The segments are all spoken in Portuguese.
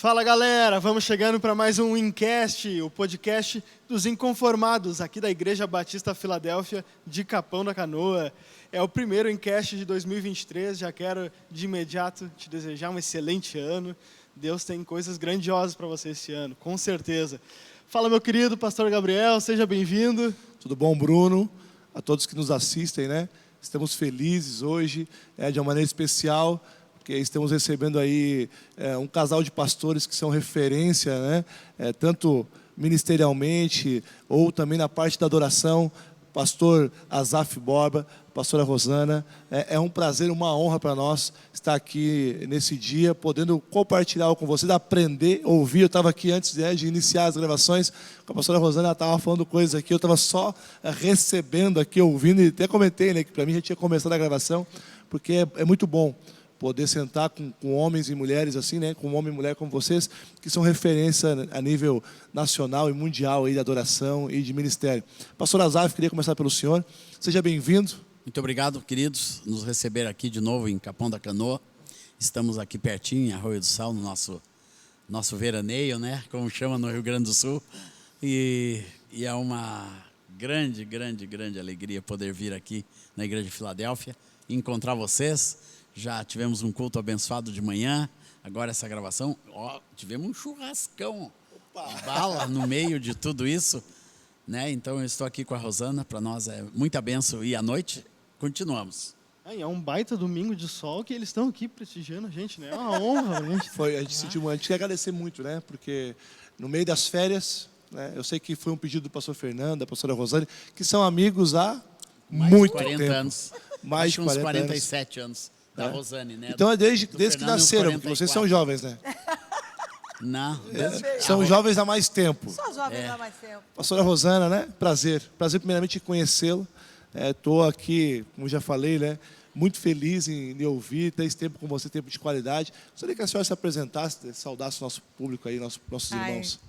Fala galera, vamos chegando para mais um Incast, o podcast dos inconformados aqui da Igreja Batista Filadélfia de Capão da Canoa. É o primeiro Incast de 2023, já quero de imediato te desejar um excelente ano. Deus tem coisas grandiosas para você esse ano, com certeza. Fala meu querido pastor Gabriel, seja bem-vindo. Tudo bom, Bruno? A todos que nos assistem, né? Estamos felizes hoje, de uma maneira especial, porque estamos recebendo aí um casal de pastores que são referência, né? Tanto ministerialmente ou também na parte da adoração, pastor Azaf Borba, pastora Rosana. É um prazer, uma honra para nós estar aqui nesse dia, podendo compartilhar algo com vocês, aprender, ouvir. Eu estava aqui antes de iniciar as gravações com a pastora Rosana, ela estava falando coisas aqui, eu estava só recebendo aqui, ouvindo, e até comentei, né, que para mim já tinha começado a gravação, porque é muito bom poder sentar com homens e mulheres assim, né, com um homem e mulher como vocês, que são referência a nível nacional e mundial aí de adoração e de ministério. Pastor Azaf, queria começar pelo senhor. Seja bem-vindo. Muito obrigado, queridos, nos receber aqui de novo em Capão da Canoa. Estamos aqui pertinho, em Arroio do Sal, no nosso veraneio, né, como chama no Rio Grande do Sul. E é uma grande alegria poder vir aqui na Igreja de Filadélfia e encontrar vocês. Já tivemos um culto abençoado de manhã, agora essa gravação, tivemos um churrascão de bala no meio de tudo isso, né? Então eu estou aqui com a Rosana, para nós é muita bênção, e à noite continuamos. É um baita domingo de sol que eles estão aqui prestigiando a gente, né? É uma honra, gente. A gente sentiu, a gente quer agradecer muito, né? Porque no meio das férias, né? Eu sei que foi um pedido do pastor Fernando, da pastora Rosane, que são amigos há muito 40 tempo. anos. Mais de uns 47 anos. Da Rosane, né? Então é desde que Fernando, nasceram, porque vocês são jovens, né? Não. São jovens há mais tempo. Só jovens há mais tempo. Pastora Rosana, né? Prazer primeiramente conhecê-la. Estou aqui, como já falei, né? Muito feliz em lhe ouvir, ter esse tempo com você, tempo de qualidade. Gostaria que a senhora se apresentasse, saudasse o nosso público aí, nossos irmãos.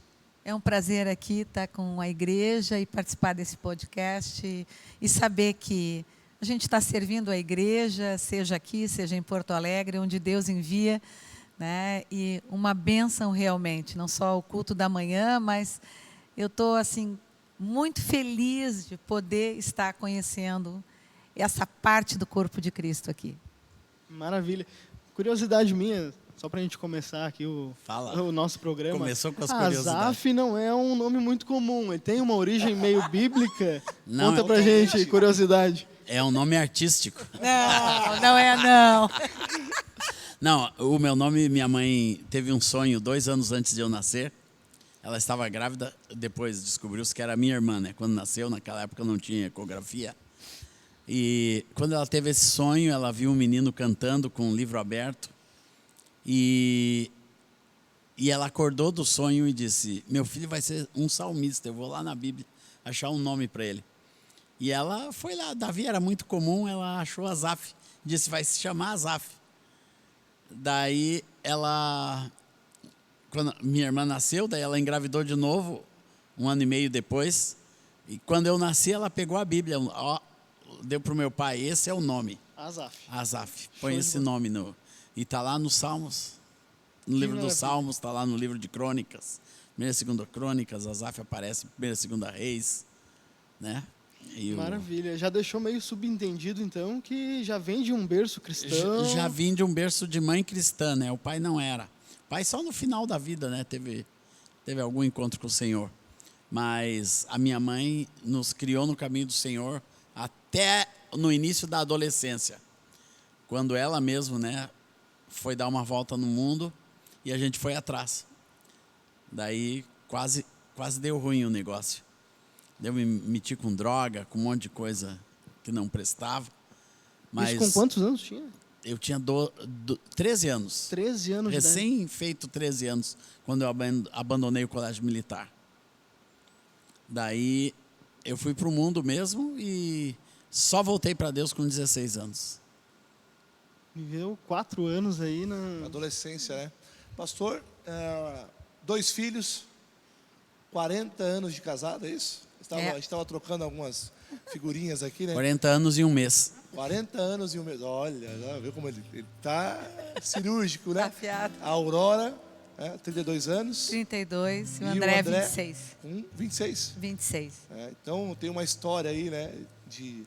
É um prazer aqui estar com a igreja e participar desse podcast e saber que a gente está servindo a igreja, seja aqui, seja em Porto Alegre, onde Deus envia, né? E uma bênção realmente, não só o culto da manhã, mas eu estou assim muito feliz de poder estar conhecendo essa parte do corpo de Cristo aqui. Maravilha. Curiosidade minha, só para a gente começar aqui o nosso programa. Começou com as curiosidades. Azaf não é um nome muito comum, ele tem uma origem meio bíblica. Não, conta pra gente, curiosidade. É um nome artístico. Não é não. Não, o meu nome, minha mãe teve um sonho 2 anos antes de eu nascer. Ela estava grávida, depois descobriu-se que era minha irmã, né? Quando nasceu, naquela época não tinha ecografia. E quando ela teve esse sonho, ela viu um menino cantando com um livro aberto. E ela acordou do sonho e disse: meu filho vai ser um salmista, eu vou lá na Bíblia achar um nome para ele. E ela foi lá, Davi era muito comum, ela achou Azaf, disse: vai se chamar Azaf. Daí quando minha irmã nasceu, daí ela engravidou de novo, 1 ano e meio depois. E quando eu nasci, ela pegou a Bíblia, deu para o meu pai: esse é o nome. Azaf. Põe esse nome e está lá nos Salmos, no livro dos Salmos, está lá no livro de Crônicas, 1ª e 2ª Crônicas, Azaf aparece, 1ª e 2ª Reis, né? Maravilha, já deixou meio subentendido então que já vem de um berço cristão. Já vim de um berço de mãe cristã, né? O pai não era. O pai só no final da vida, né? Teve algum encontro com o Senhor. Mas a minha mãe nos criou no caminho do Senhor até no início da adolescência, quando ela mesma, né, foi dar uma volta no mundo e a gente foi atrás. Daí quase deu ruim o negócio. Eu me meti com droga, com um monte de coisa que não prestava. Mas isso com quantos anos tinha? Eu tinha 13 anos. 13 anos de idade. Recém-feito 13 anos, quando eu abandonei o colégio militar. Daí eu fui para o mundo mesmo e só voltei para Deus com 16 anos. Viveu 4 anos aí na Adolescência, né? Pastor, 2 filhos, 40 anos de casado, é isso? A gente estava trocando algumas figurinhas aqui, né? 40 anos e 1 mês. 40 anos e 1 mês. Olha, viu como ele está cirúrgico, né? Afiado. A Aurora 32 anos. 32 e o E o André, André? 26. 26. 26. Então tem uma história aí, né, de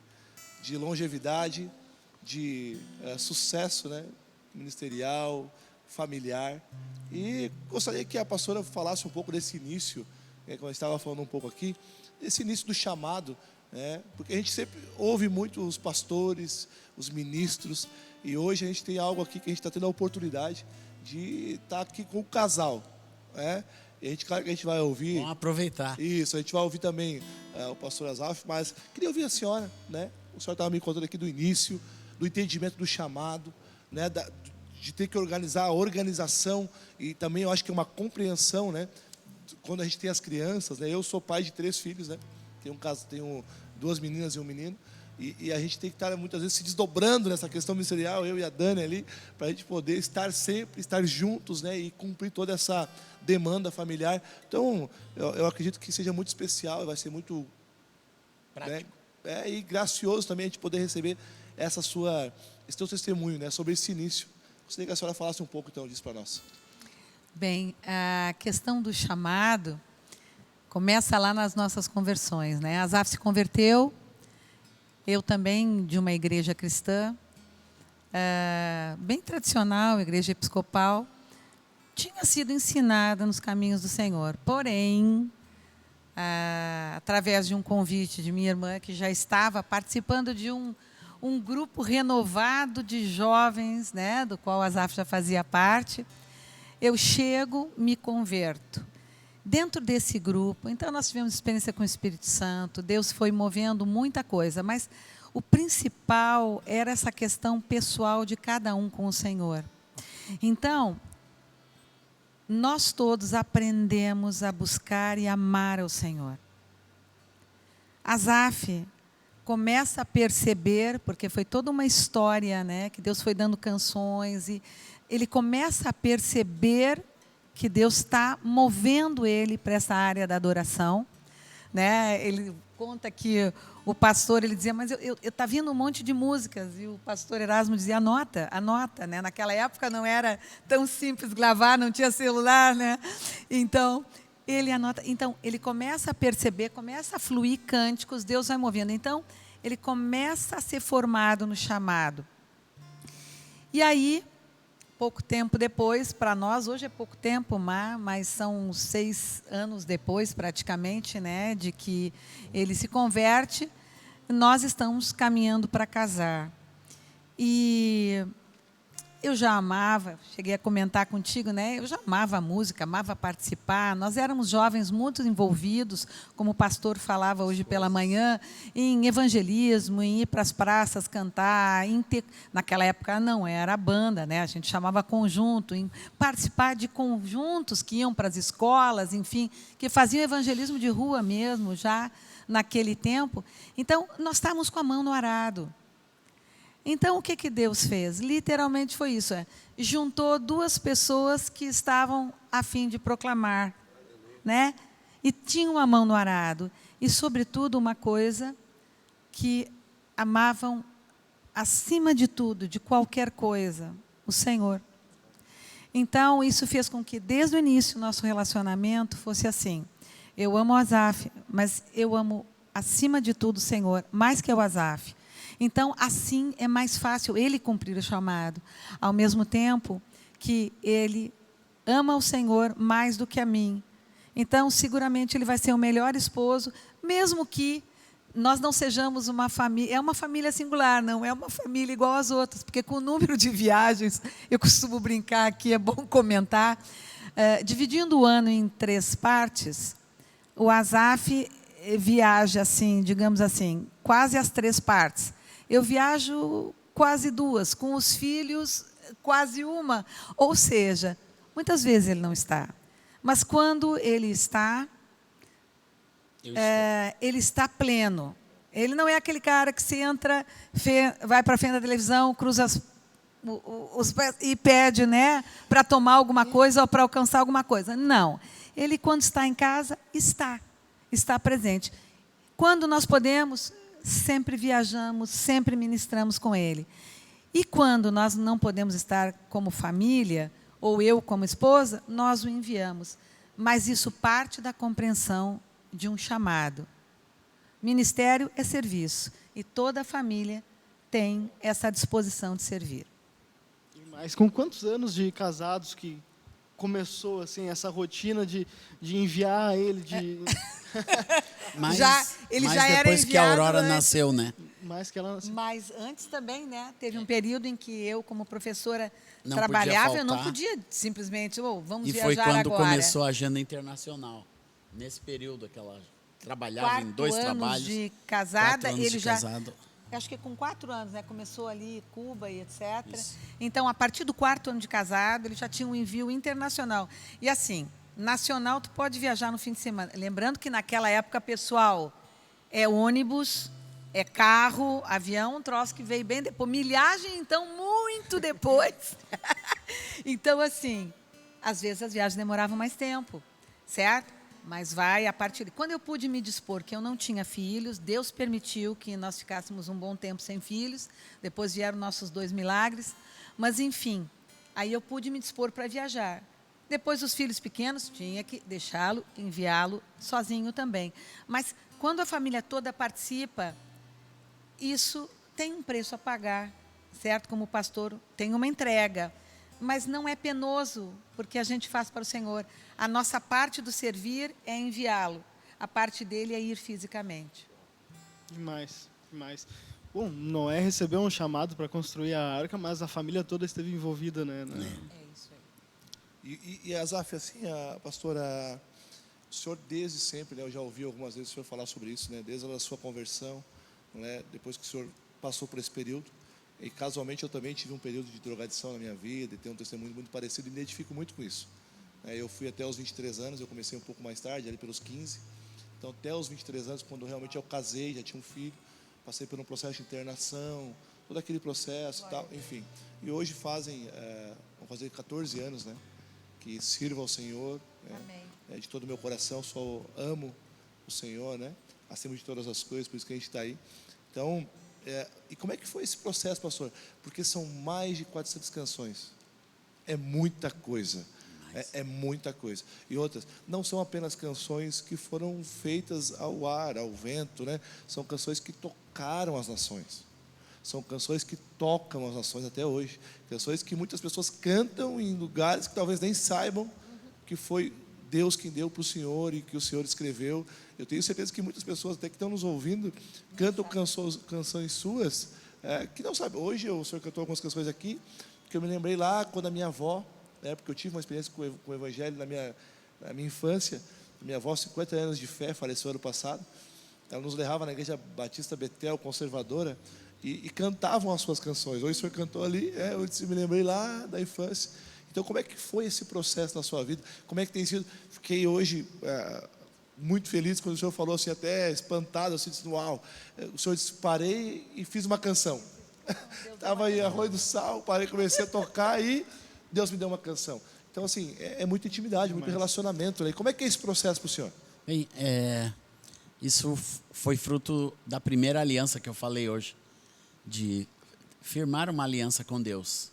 longevidade, de sucesso, né, ministerial, familiar. E gostaria que a pastora falasse um pouco desse início, como eu estava falando um pouco aqui, desse início do chamado, né, porque a gente sempre ouve muito os pastores, os ministros, e hoje a gente tem algo aqui que a gente está tendo a oportunidade de estar aqui com o casal, né? E claro que a gente vai ouvir. Vamos aproveitar. Isso, a gente vai ouvir também o pastor Azaf, mas queria ouvir a senhora, né? O senhor estava me contando aqui do início, do entendimento do chamado, né? De ter que organizar a organização, e também eu acho que é uma compreensão, né? Quando a gente tem as crianças, né? Eu sou pai de 3 filhos, né? Tenho 2 meninas e um menino. E a gente tem que estar muitas vezes se desdobrando nessa questão ministerial, eu e a Dani ali, para a gente poder estar juntos, né, e cumprir toda essa demanda familiar. Então, eu acredito que seja muito especial, vai ser muito prático, né, e gracioso também a gente poder receber esse teu testemunho, né, sobre esse início. Gostaria que a senhora falasse um pouco então disso para nós. Bem, a questão do chamado começa lá nas nossas conversões, né? Azaf se converteu. Eu também, de uma igreja cristã, bem tradicional, igreja episcopal, tinha sido ensinada nos caminhos do Senhor. Porém, através de um convite de minha irmã, que já estava participando de um grupo renovado de jovens, né, do qual a Azaf já fazia parte, eu chego, me converto. Dentro desse grupo, então nós tivemos experiência com o Espírito Santo, Deus foi movendo muita coisa, mas o principal era essa questão pessoal de cada um com o Senhor. Então, nós todos aprendemos a buscar e amar ao Senhor. Azaf começa a perceber, porque foi toda uma história, né, que Deus foi dando canções, e ele começa a perceber que Deus está movendo ele para essa área da adoração, né? Ele conta que o pastor, ele dizia, mas tá vindo um monte de músicas, e o pastor Erasmo dizia, anota, né? Naquela época não era tão simples gravar, não tinha celular, né? Então, ele anota, então ele começa a perceber, começa a fluir cânticos, Deus vai movendo. Então, ele começa a ser formado no chamado. E aí, pouco tempo depois, para nós, hoje é pouco tempo, mas são 6 anos depois, praticamente, né, de que ele se converte, nós estamos caminhando para casar. E eu já amava, cheguei a comentar contigo, né? Eu já amava a música, amava participar. Nós éramos jovens muito envolvidos, como o pastor falava hoje pela manhã, em evangelismo, em ir para as praças cantar, naquela época não era banda, né? A gente chamava conjunto, em participar de conjuntos que iam para as escolas, enfim, que faziam evangelismo de rua mesmo, já naquele tempo. Então, nós estávamos com a mão no arado. Então, o que Deus fez? Literalmente foi isso. Juntou 2 pessoas que estavam a fim de proclamar, né? E tinham a mão no arado. E, sobretudo, uma coisa, que amavam, acima de tudo, de qualquer coisa, o Senhor. Então, isso fez com que, desde o início, o nosso relacionamento fosse assim. Eu amo o Azaf, mas eu amo, acima de tudo, o Senhor, mais que o Azaf. Então, assim é mais fácil ele cumprir o chamado. Ao mesmo tempo que ele ama o Senhor mais do que a mim. Então, seguramente, ele vai ser o melhor esposo, mesmo que nós não sejamos uma família. É uma família singular, não é uma família igual às outras, porque com o número de viagens, eu costumo brincar aqui, é bom comentar, dividindo o ano em 3 partes, o Azaf viaja, assim, digamos assim, quase as 3 partes. Eu viajo quase 2, com os filhos quase 1. Ou seja, muitas vezes ele não está. Mas quando ele está, ele está pleno. Ele não é aquele cara que se entra, vai para frente da televisão, cruza os pés e pede, né, para tomar alguma coisa ou para alcançar alguma coisa. Não. Ele, quando está em casa, está presente. Quando nós podemos, sempre viajamos, sempre ministramos com ele. E quando nós não podemos estar como família, ou eu como esposa, nós o enviamos. Mas isso parte da compreensão de um chamado. Ministério é serviço e toda a família tem essa disposição de servir. Mas com quantos anos de casados que começou assim essa rotina de enviar ele de Mas, Ele mas já era depois que a enviado Aurora antes. nasceu, né? mais que ela nasceu? Mas antes também, né? Teve um período em que eu, como professora, Não trabalhava, podia eu não faltar. podia simplesmente, vamos E viajar foi quando agora. começou a agenda internacional. Nesse período que ela trabalhava em 2 anos trabalhos. de casada, 4 anos ele de já... casado. Acho que com 4 anos, né? Começou ali Cuba e etc. Isso. Então, a partir do 4º ano de casado, ele já tinha um envio internacional. E assim, nacional, tu pode viajar no fim de semana. Lembrando que naquela época, pessoal, é ônibus, é carro, avião, um troço que veio bem depois. Milhagem, então, muito depois. Então, assim, às vezes as viagens demoravam mais tempo, certo? Mas vai a partir de... Quando eu pude me dispor que eu não tinha filhos, Deus permitiu que nós ficássemos um bom tempo sem filhos. Depois vieram nossos 2 milagres. Mas, enfim, aí eu pude me dispor para viajar. Depois, os filhos pequenos, tinha que deixá-lo, enviá-lo sozinho também. Mas, quando a família toda participa, isso tem um preço a pagar, certo? Como pastor, tem uma entrega. Mas não é penoso, porque a gente faz para o Senhor. A nossa parte do servir é enviá-lo. A parte dele é ir fisicamente. Demais, demais. Bom, Noé recebeu um chamado para construir a arca, mas a família toda esteve envolvida, né? É isso aí. E Azaf, assim, pastora, o senhor desde sempre, né, eu já ouvi algumas vezes o senhor falar sobre isso, né, desde a sua conversão, né, depois que o senhor passou por esse período, e casualmente eu também tive um período de drogadição na minha vida, e tenho um testemunho muito parecido, e me identifico muito com isso. Eu fui até os 23 anos, eu comecei um pouco mais tarde, ali pelos 15, então até os 23 anos, quando realmente eu casei, já tinha um filho, passei por um processo de internação, todo aquele processo e tal, enfim. E hoje vão fazer 14 anos, né, que sirvo ao Senhor, né, de todo o meu coração, só amo o Senhor, né, acima de todas as coisas, por isso que a gente está aí. Então, e como é que foi esse processo, pastor? Porque são mais de 400 canções. É muita coisa. É muita coisa. E outras, não são apenas canções que foram feitas ao ar, ao vento, né? São canções que tocaram as nações. São canções que tocam as nações até hoje. Canções que muitas pessoas cantam em lugares que talvez nem saibam que foi Deus quem deu para o Senhor e que o Senhor escreveu. Eu tenho certeza que muitas pessoas até que estão nos ouvindo cantam canções suas que não sabem. Hoje o Senhor cantou algumas canções aqui que eu me lembrei lá quando a minha avó, porque eu tive uma experiência com o Evangelho na minha infância. A minha avó, 50 anos de fé, faleceu ano passado. Ela nos levava na igreja Batista Betel, conservadora, e cantavam as suas canções. Hoje o Senhor cantou ali, eu me lembrei lá da infância. Então, como é que foi esse processo na sua vida? Como é que tem sido? Fiquei hoje muito feliz quando o Senhor falou assim, até espantado, assim, disse, uau. O Senhor disse, parei e fiz uma canção. Estava em Arroio do Sal, parei, comecei a tocar e Deus me deu uma canção. Então, assim, é muita intimidade, muito relacionamento. Né? Como é que é esse processo para o senhor? Bem, isso foi fruto da primeira aliança que eu falei hoje, de firmar uma aliança com Deus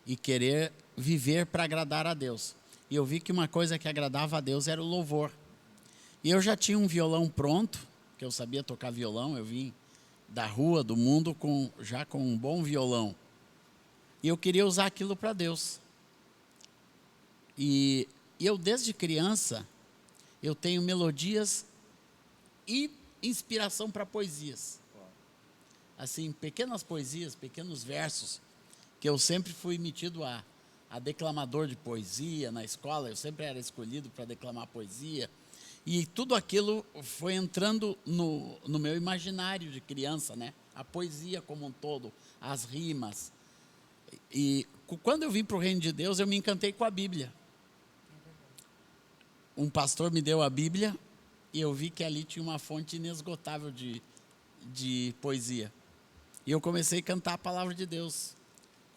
e querer viver para agradar a Deus. E eu vi que uma coisa que agradava a Deus era o louvor. E eu já tinha um violão pronto, que eu sabia tocar violão, eu vim da rua, do mundo, já com um bom violão. E eu queria usar aquilo para Deus. E eu, desde criança, eu tenho melodias e inspiração para poesias. Assim, pequenas poesias, pequenos versos, que eu sempre fui metido a declamador de poesia na escola. Eu sempre era escolhido para declamar poesia. E tudo aquilo foi entrando no meu imaginário de criança, né? A poesia como um todo, as rimas. E quando eu vim para o Reino de Deus, eu me encantei com a Bíblia. Um pastor me deu a Bíblia e eu vi que ali tinha uma fonte inesgotável de poesia. E eu comecei a cantar a palavra de Deus.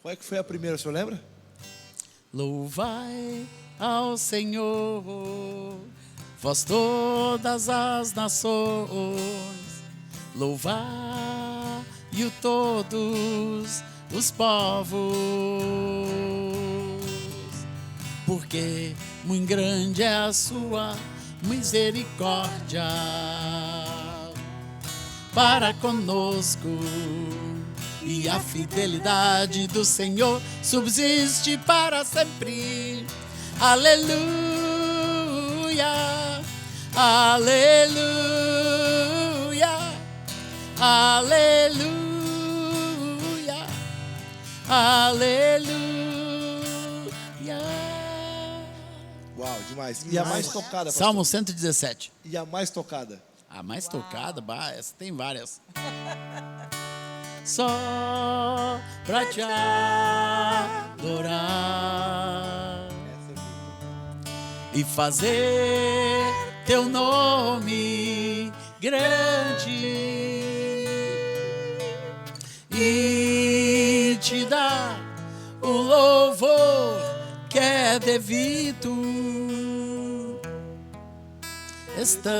Qual é que foi a primeira, o senhor lembra? Louvai ao Senhor, vós todas as nações, louvai-o todos os povos, porque muito grande é a sua misericórdia para conosco, e a fidelidade do Senhor subsiste para sempre. Aleluia, aleluia, aleluia, aleluia. Uau, demais. E a mais tocada, pastor? Salmo 117. E a mais tocada? A mais tocada, essa tem várias. Só pra te adorar e fazer teu nome grande e te dar o louvor que é devido. Estamos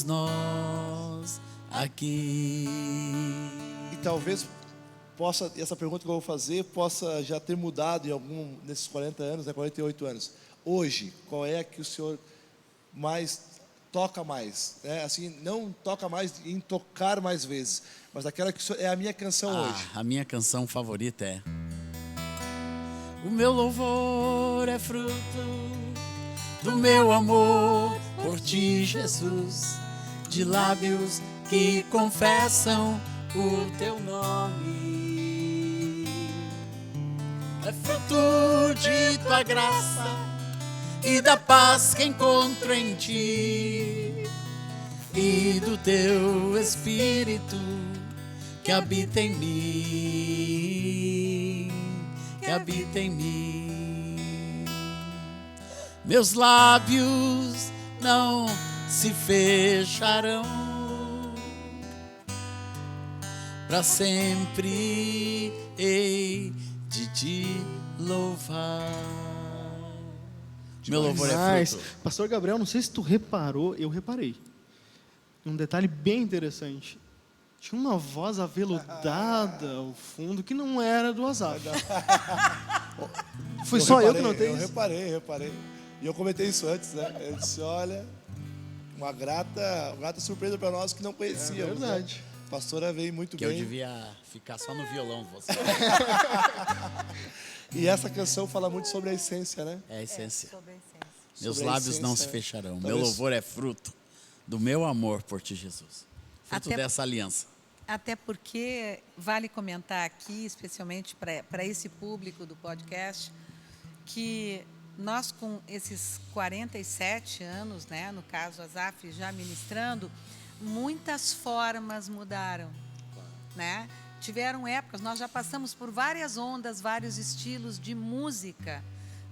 nós aqui. E talvez possa, essa pergunta que eu vou fazer possa já ter mudado em algum nesses 40 anos, 48 anos. Hoje, qual é que o senhor mais toca mais? Assim, não toca mais em tocar mais vezes, mas aquela que é a minha canção hoje. A minha canção favorita é: o meu louvor é fruto do meu amor por ti, Jesus, de lábios que confessam o teu nome. É fruto de tua graça e da paz que encontro em ti, e do teu Espírito que habita em mim, que habita em mim. Meus lábios não se fecharão, para sempre hei de te louvar. Meu louvor é fruto. Pastor Gabriel, não sei se tu reparou, eu reparei. Um detalhe bem interessante. Tinha uma voz aveludada ao fundo que não era do Asaf. Foi só eu que notei isso? Eu reparei. E eu comentei isso antes, né? Eu disse, olha, uma grata surpresa para nós que não conhecíamos. É verdade. Né? A pastora veio muito que bem. Eu devia ficar só no violão de você. E essa canção fala muito sobre a essência, né? É a essência. Sobre a essência. Meus Sobre a lábios não se essência. fecharão. Talvez- Meu louvor é fruto do meu amor por ti, Jesus. Fruto Até- dessa aliança. Até porque vale comentar aqui, especialmente para esse público do podcast, que nós com esses 47 anos, né, no caso Asaf já ministrando, muitas formas mudaram, né? Tiveram épocas, nós já passamos por várias ondas, vários estilos de música,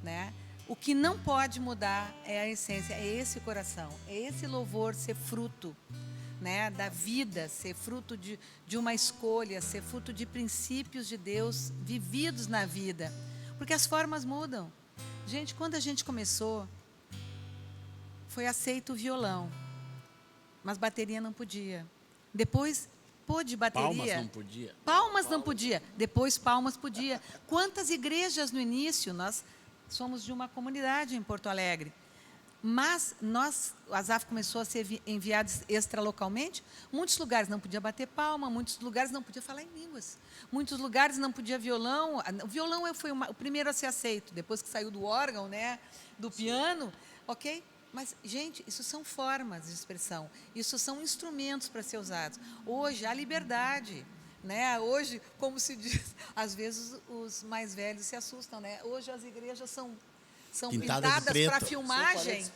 né? O que não pode mudar é a essência, é esse coração, é esse louvor ser fruto, né, da vida, ser fruto de uma escolha, ser fruto de princípios de Deus vividos na vida. Porque as formas mudam. Gente, quando a gente começou, foi aceito o violão, mas bateria não podia. Depois, pôde bateria. Palmas não podia. Palmas não podia. Depois, palmas podia. Quantas igrejas no início? Nós somos de uma comunidade em Porto Alegre. Mas o Asaf começou a ser enviado extralocalmente, muitos lugares não podia bater palma, muitos lugares não podia falar em línguas, muitos lugares não podia violão. O violão foi o primeiro a ser aceito, depois que saiu do órgão, né, do piano, ok? Mas, gente, isso são formas de expressão, isso são instrumentos para ser usados. Hoje, há liberdade. Né? Hoje, como se diz, às vezes os mais velhos se assustam. Né? Hoje as igrejas são pintadas para filmagem,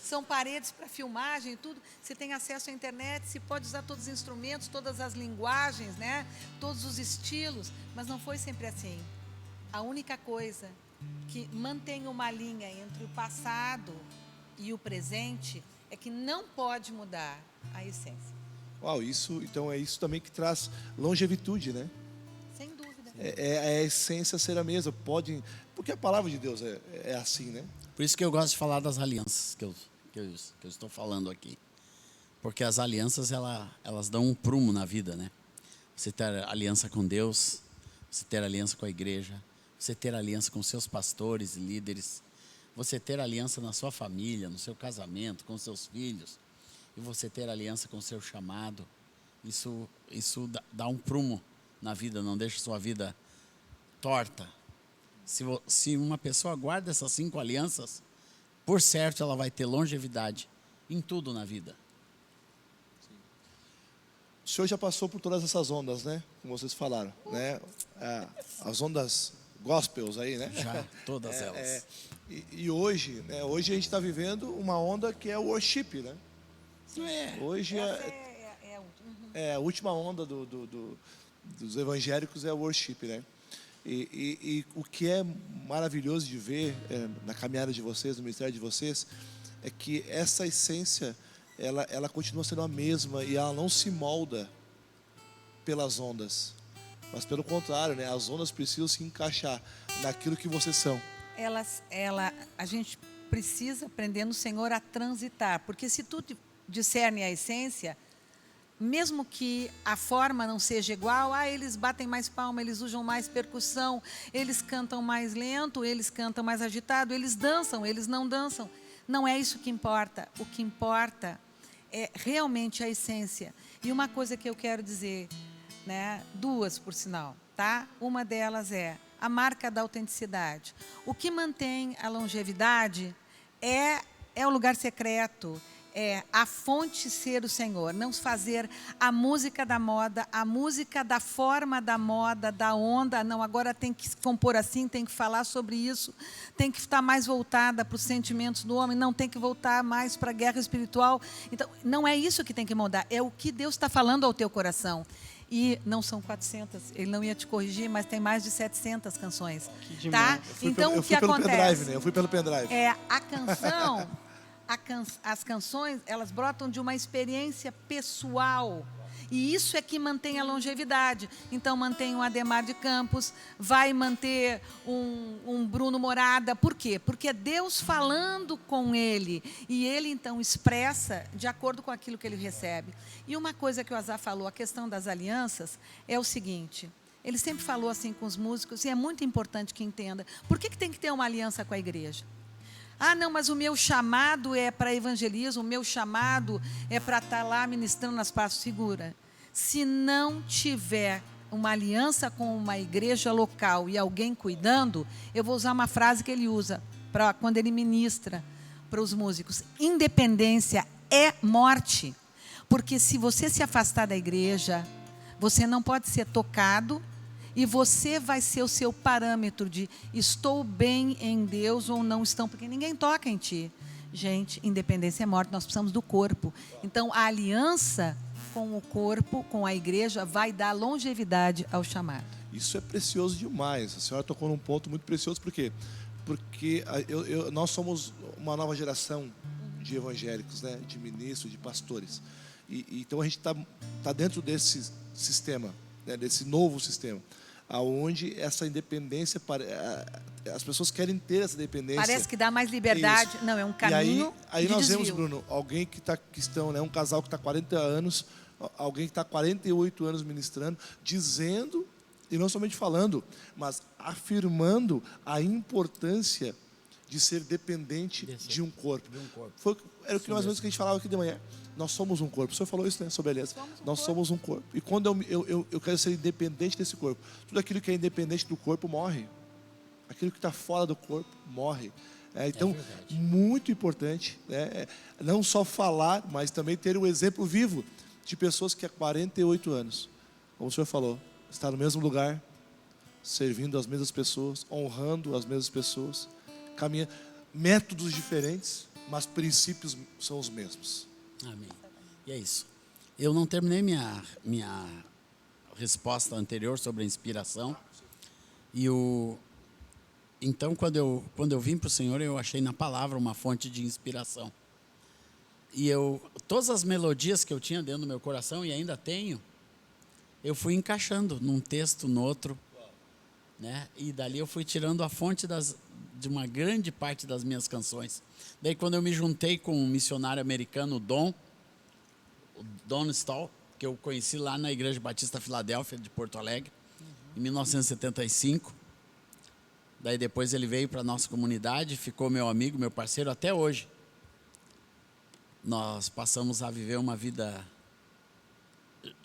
são paredes para filmagem e tudo. Você tem acesso à internet, você pode usar todos os instrumentos, todas as linguagens, né? Todos os estilos, mas não foi sempre assim. A única coisa que mantém uma linha entre o passado e o presente é que não pode mudar a essência. Uau, então é isso também que traz longevidade, né? Sem dúvida. É a essência ser a mesma. Porque a palavra de Deus é assim, né? Por isso que eu gosto de falar das alianças que eu estou falando aqui. Porque as alianças, elas dão um prumo na vida, né? Você ter aliança com Deus, você ter aliança com a igreja, você ter aliança com seus pastores e líderes, você ter aliança na sua família, no seu casamento, com seus filhos, e você ter aliança com o seu chamado. Isso dá um prumo na vida, não deixa sua vida torta. Se uma pessoa guarda essas 5 alianças, por certo ela vai ter longevidade em tudo na vida. O senhor já passou por todas essas ondas, né? Como vocês falaram, né? As ondas gospels aí, né? Já, todas elas. E hoje, né? Hoje a gente está vivendo uma onda que é o worship, né? Hoje a última onda dos evangélicos é o worship, né? E o que é maravilhoso de ver na caminhada de vocês, no ministério de vocês, é que essa essência ela continua sendo a mesma e ela não se molda pelas ondas, mas pelo contrário, né? As ondas precisam se encaixar naquilo que vocês são. A gente precisa aprender no Senhor a transitar, porque se tu discerne a essência, mesmo que a forma não seja igual, eles batem mais palma, eles usam mais percussão, eles cantam mais lento, eles cantam mais agitado, eles dançam, eles não dançam. Não é isso que importa. O que importa é realmente a essência. E uma coisa que eu quero dizer, né, 2 por sinal, tá? Uma delas é a marca da autenticidade. O que mantém a longevidade é o lugar secreto, é a fonte ser o Senhor, não fazer a música da moda, a música da forma da moda, da onda, não, agora tem que compor assim, tem que falar sobre isso, tem que estar mais voltada para os sentimentos do homem, não tem que voltar mais para a guerra espiritual. Então, não é isso que tem que mudar, é o que Deus está falando ao teu coração. E não são 400, ele não ia te corrigir, mas tem mais de 700 canções. Que demais. Tá? Então, o que acontece? Pendrive, né? Eu fui pelo pendrive. A canção... As canções, elas brotam de uma experiência pessoal. E isso é que mantém a longevidade. Então, mantém um Ademar de Campos, vai manter um Bruno Morada. Por quê? Porque é Deus falando com ele. E ele, então, expressa de acordo com aquilo que ele recebe. E uma coisa que o Azar falou, a questão das alianças, é o seguinte. Ele sempre falou assim com os músicos, e é muito importante que entenda. Por que tem que ter uma aliança com a igreja? Não, mas o meu chamado é para evangelismo, o meu chamado é para estar lá ministrando nas praças. Segura. Se não tiver uma aliança com uma igreja local e alguém cuidando, eu vou usar uma frase que ele usa para quando ele ministra para os músicos. Independência é morte. Porque se você se afastar da igreja, você não pode ser tocado. E você vai ser o seu parâmetro de estou bem em Deus ou não estou, porque ninguém toca em ti. Gente, independência é morte, nós precisamos do corpo. Então, a aliança com o corpo, com a igreja, vai dar longevidade ao chamado. Isso é precioso demais. A senhora tocou num ponto muito precioso, por quê? Porque nós somos uma nova geração de evangélicos, né? De ministros, de pastores. Então, a gente tá dentro desse sistema, né? Desse novo sistema, aonde essa independência, as pessoas querem ter essa independência. Parece que dá mais liberdade. Isso. Não, é um caminho aí de nós desvio. vemos, Bruno, alguém né, um casal que está 40 anos, alguém que está 48 anos ministrando, dizendo, e não somente falando, mas afirmando a importância de ser dependente de um corpo. Era o que mais ou menos que a gente falava aqui de manhã. Nós somos um corpo. O senhor falou isso, né? Sobre aliança. Nós somos um corpo. E quando eu quero ser independente desse corpo, tudo aquilo que é independente do corpo morre. Aquilo que está fora do corpo morre. Então, muito importante, né? Não só falar, mas também ter um exemplo vivo de pessoas que há 48 anos, como o senhor falou, está no mesmo lugar, servindo as mesmas pessoas, honrando as mesmas pessoas, caminhando, métodos diferentes, mas princípios são os mesmos. Amém. E é isso. Eu não terminei minha resposta anterior sobre a inspiração. Então, quando eu vim para o Senhor, eu achei na palavra uma fonte de inspiração. E todas as melodias que eu tinha dentro do meu coração, e ainda tenho, eu fui encaixando num texto, no outro, né? E dali eu fui tirando a fonte de uma grande parte das minhas canções. Daí, quando eu me juntei com um missionário americano, o Don Stahl, que eu conheci lá na Igreja Batista Filadélfia de Porto Alegre, em 1975, Daí depois ele veio para a nossa comunidade, ficou meu amigo, meu parceiro até hoje. Nós passamos a viver uma vida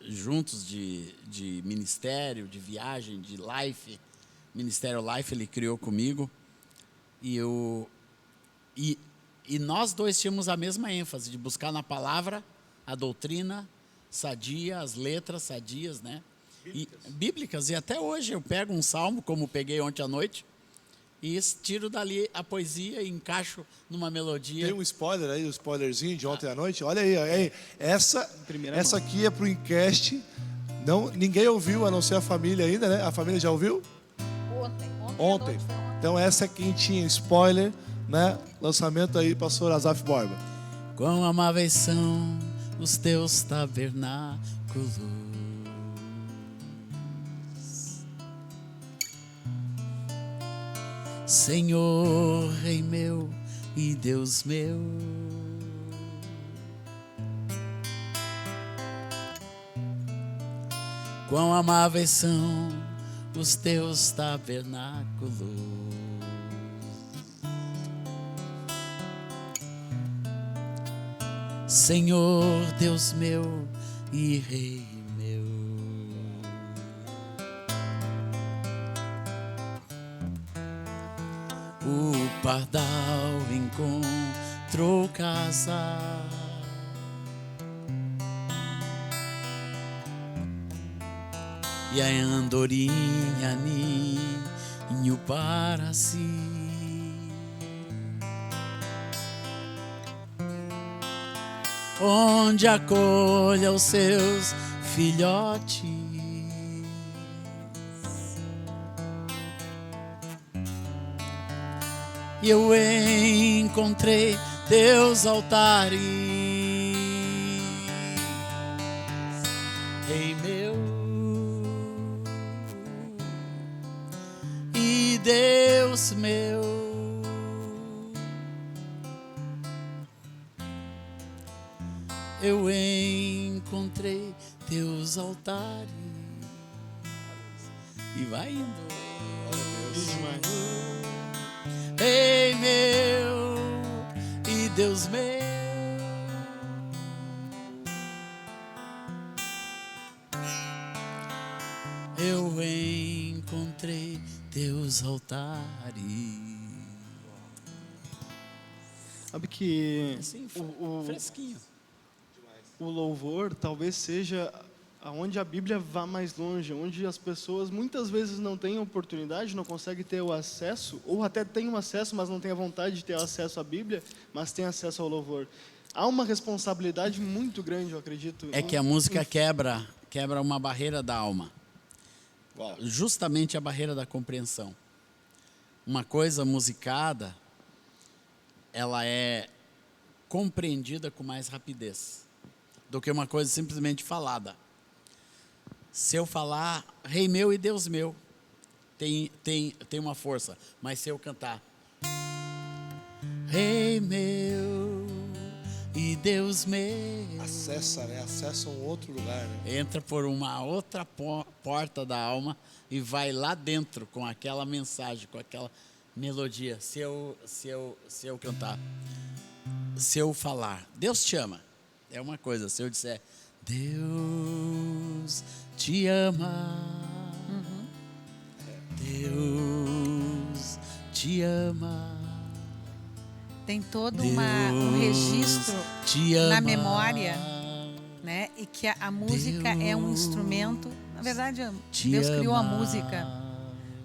juntos de ministério, de viagem, de life. Ministério Life ele criou comigo. E nós dois tínhamos a mesma ênfase de buscar na palavra a doutrina sadia, as letras sadias, né? Bíblicas. E até hoje eu pego um salmo, como peguei ontem à noite, e tiro dali a poesia e encaixo numa melodia. Tem um spoiler aí, um spoilerzinho de ontem à noite. Olha aí. Essa aqui é pro Incast. Não, ninguém ouviu, a não ser a família ainda, né? A família já ouviu? Ontem. Então essa é quentinha, spoiler, né? Lançamento aí, pastor Azaf Borba. Quão amáveis são os teus tabernáculos, Senhor, Rei meu e Deus meu. Quão amáveis são os teus tabernáculos, Senhor, Deus meu e Rei meu. O pardal encontrou casa, e a andorinha ninho para si. Onde acolha os seus filhotes, e eu encontrei teus altares, Rei meu e Deus meu. Eu encontrei teus altares. E vai indo. Rei meu e Deus meu. Eu encontrei teus altares. Sabe que Assim, fresquinho. o louvor talvez seja aonde a Bíblia vá mais longe, onde as pessoas muitas vezes não têm oportunidade, não conseguem ter o acesso, ou até têm o acesso, mas não têm a vontade de ter acesso à Bíblia, mas têm acesso ao louvor. Há uma responsabilidade muito grande, eu acredito. É que a música quebra uma barreira da alma. Uau. Justamente a barreira da compreensão. Uma coisa musicada, ela é compreendida com mais rapidez do que uma coisa simplesmente falada. Se eu falar Rei meu e Deus meu, tem uma força. Mas se eu cantar Rei meu e Deus meu, Acessa um outro lugar, né? entra por uma outra porta da alma e vai lá dentro com aquela mensagem, com aquela melodia. Se eu cantar, se eu falar Deus te ama, é uma coisa. Se eu disser Deus te ama, Deus te ama, tem todo um registro te ama, na memória, né? E que a música é um instrumento. Na verdade, Deus criou a música,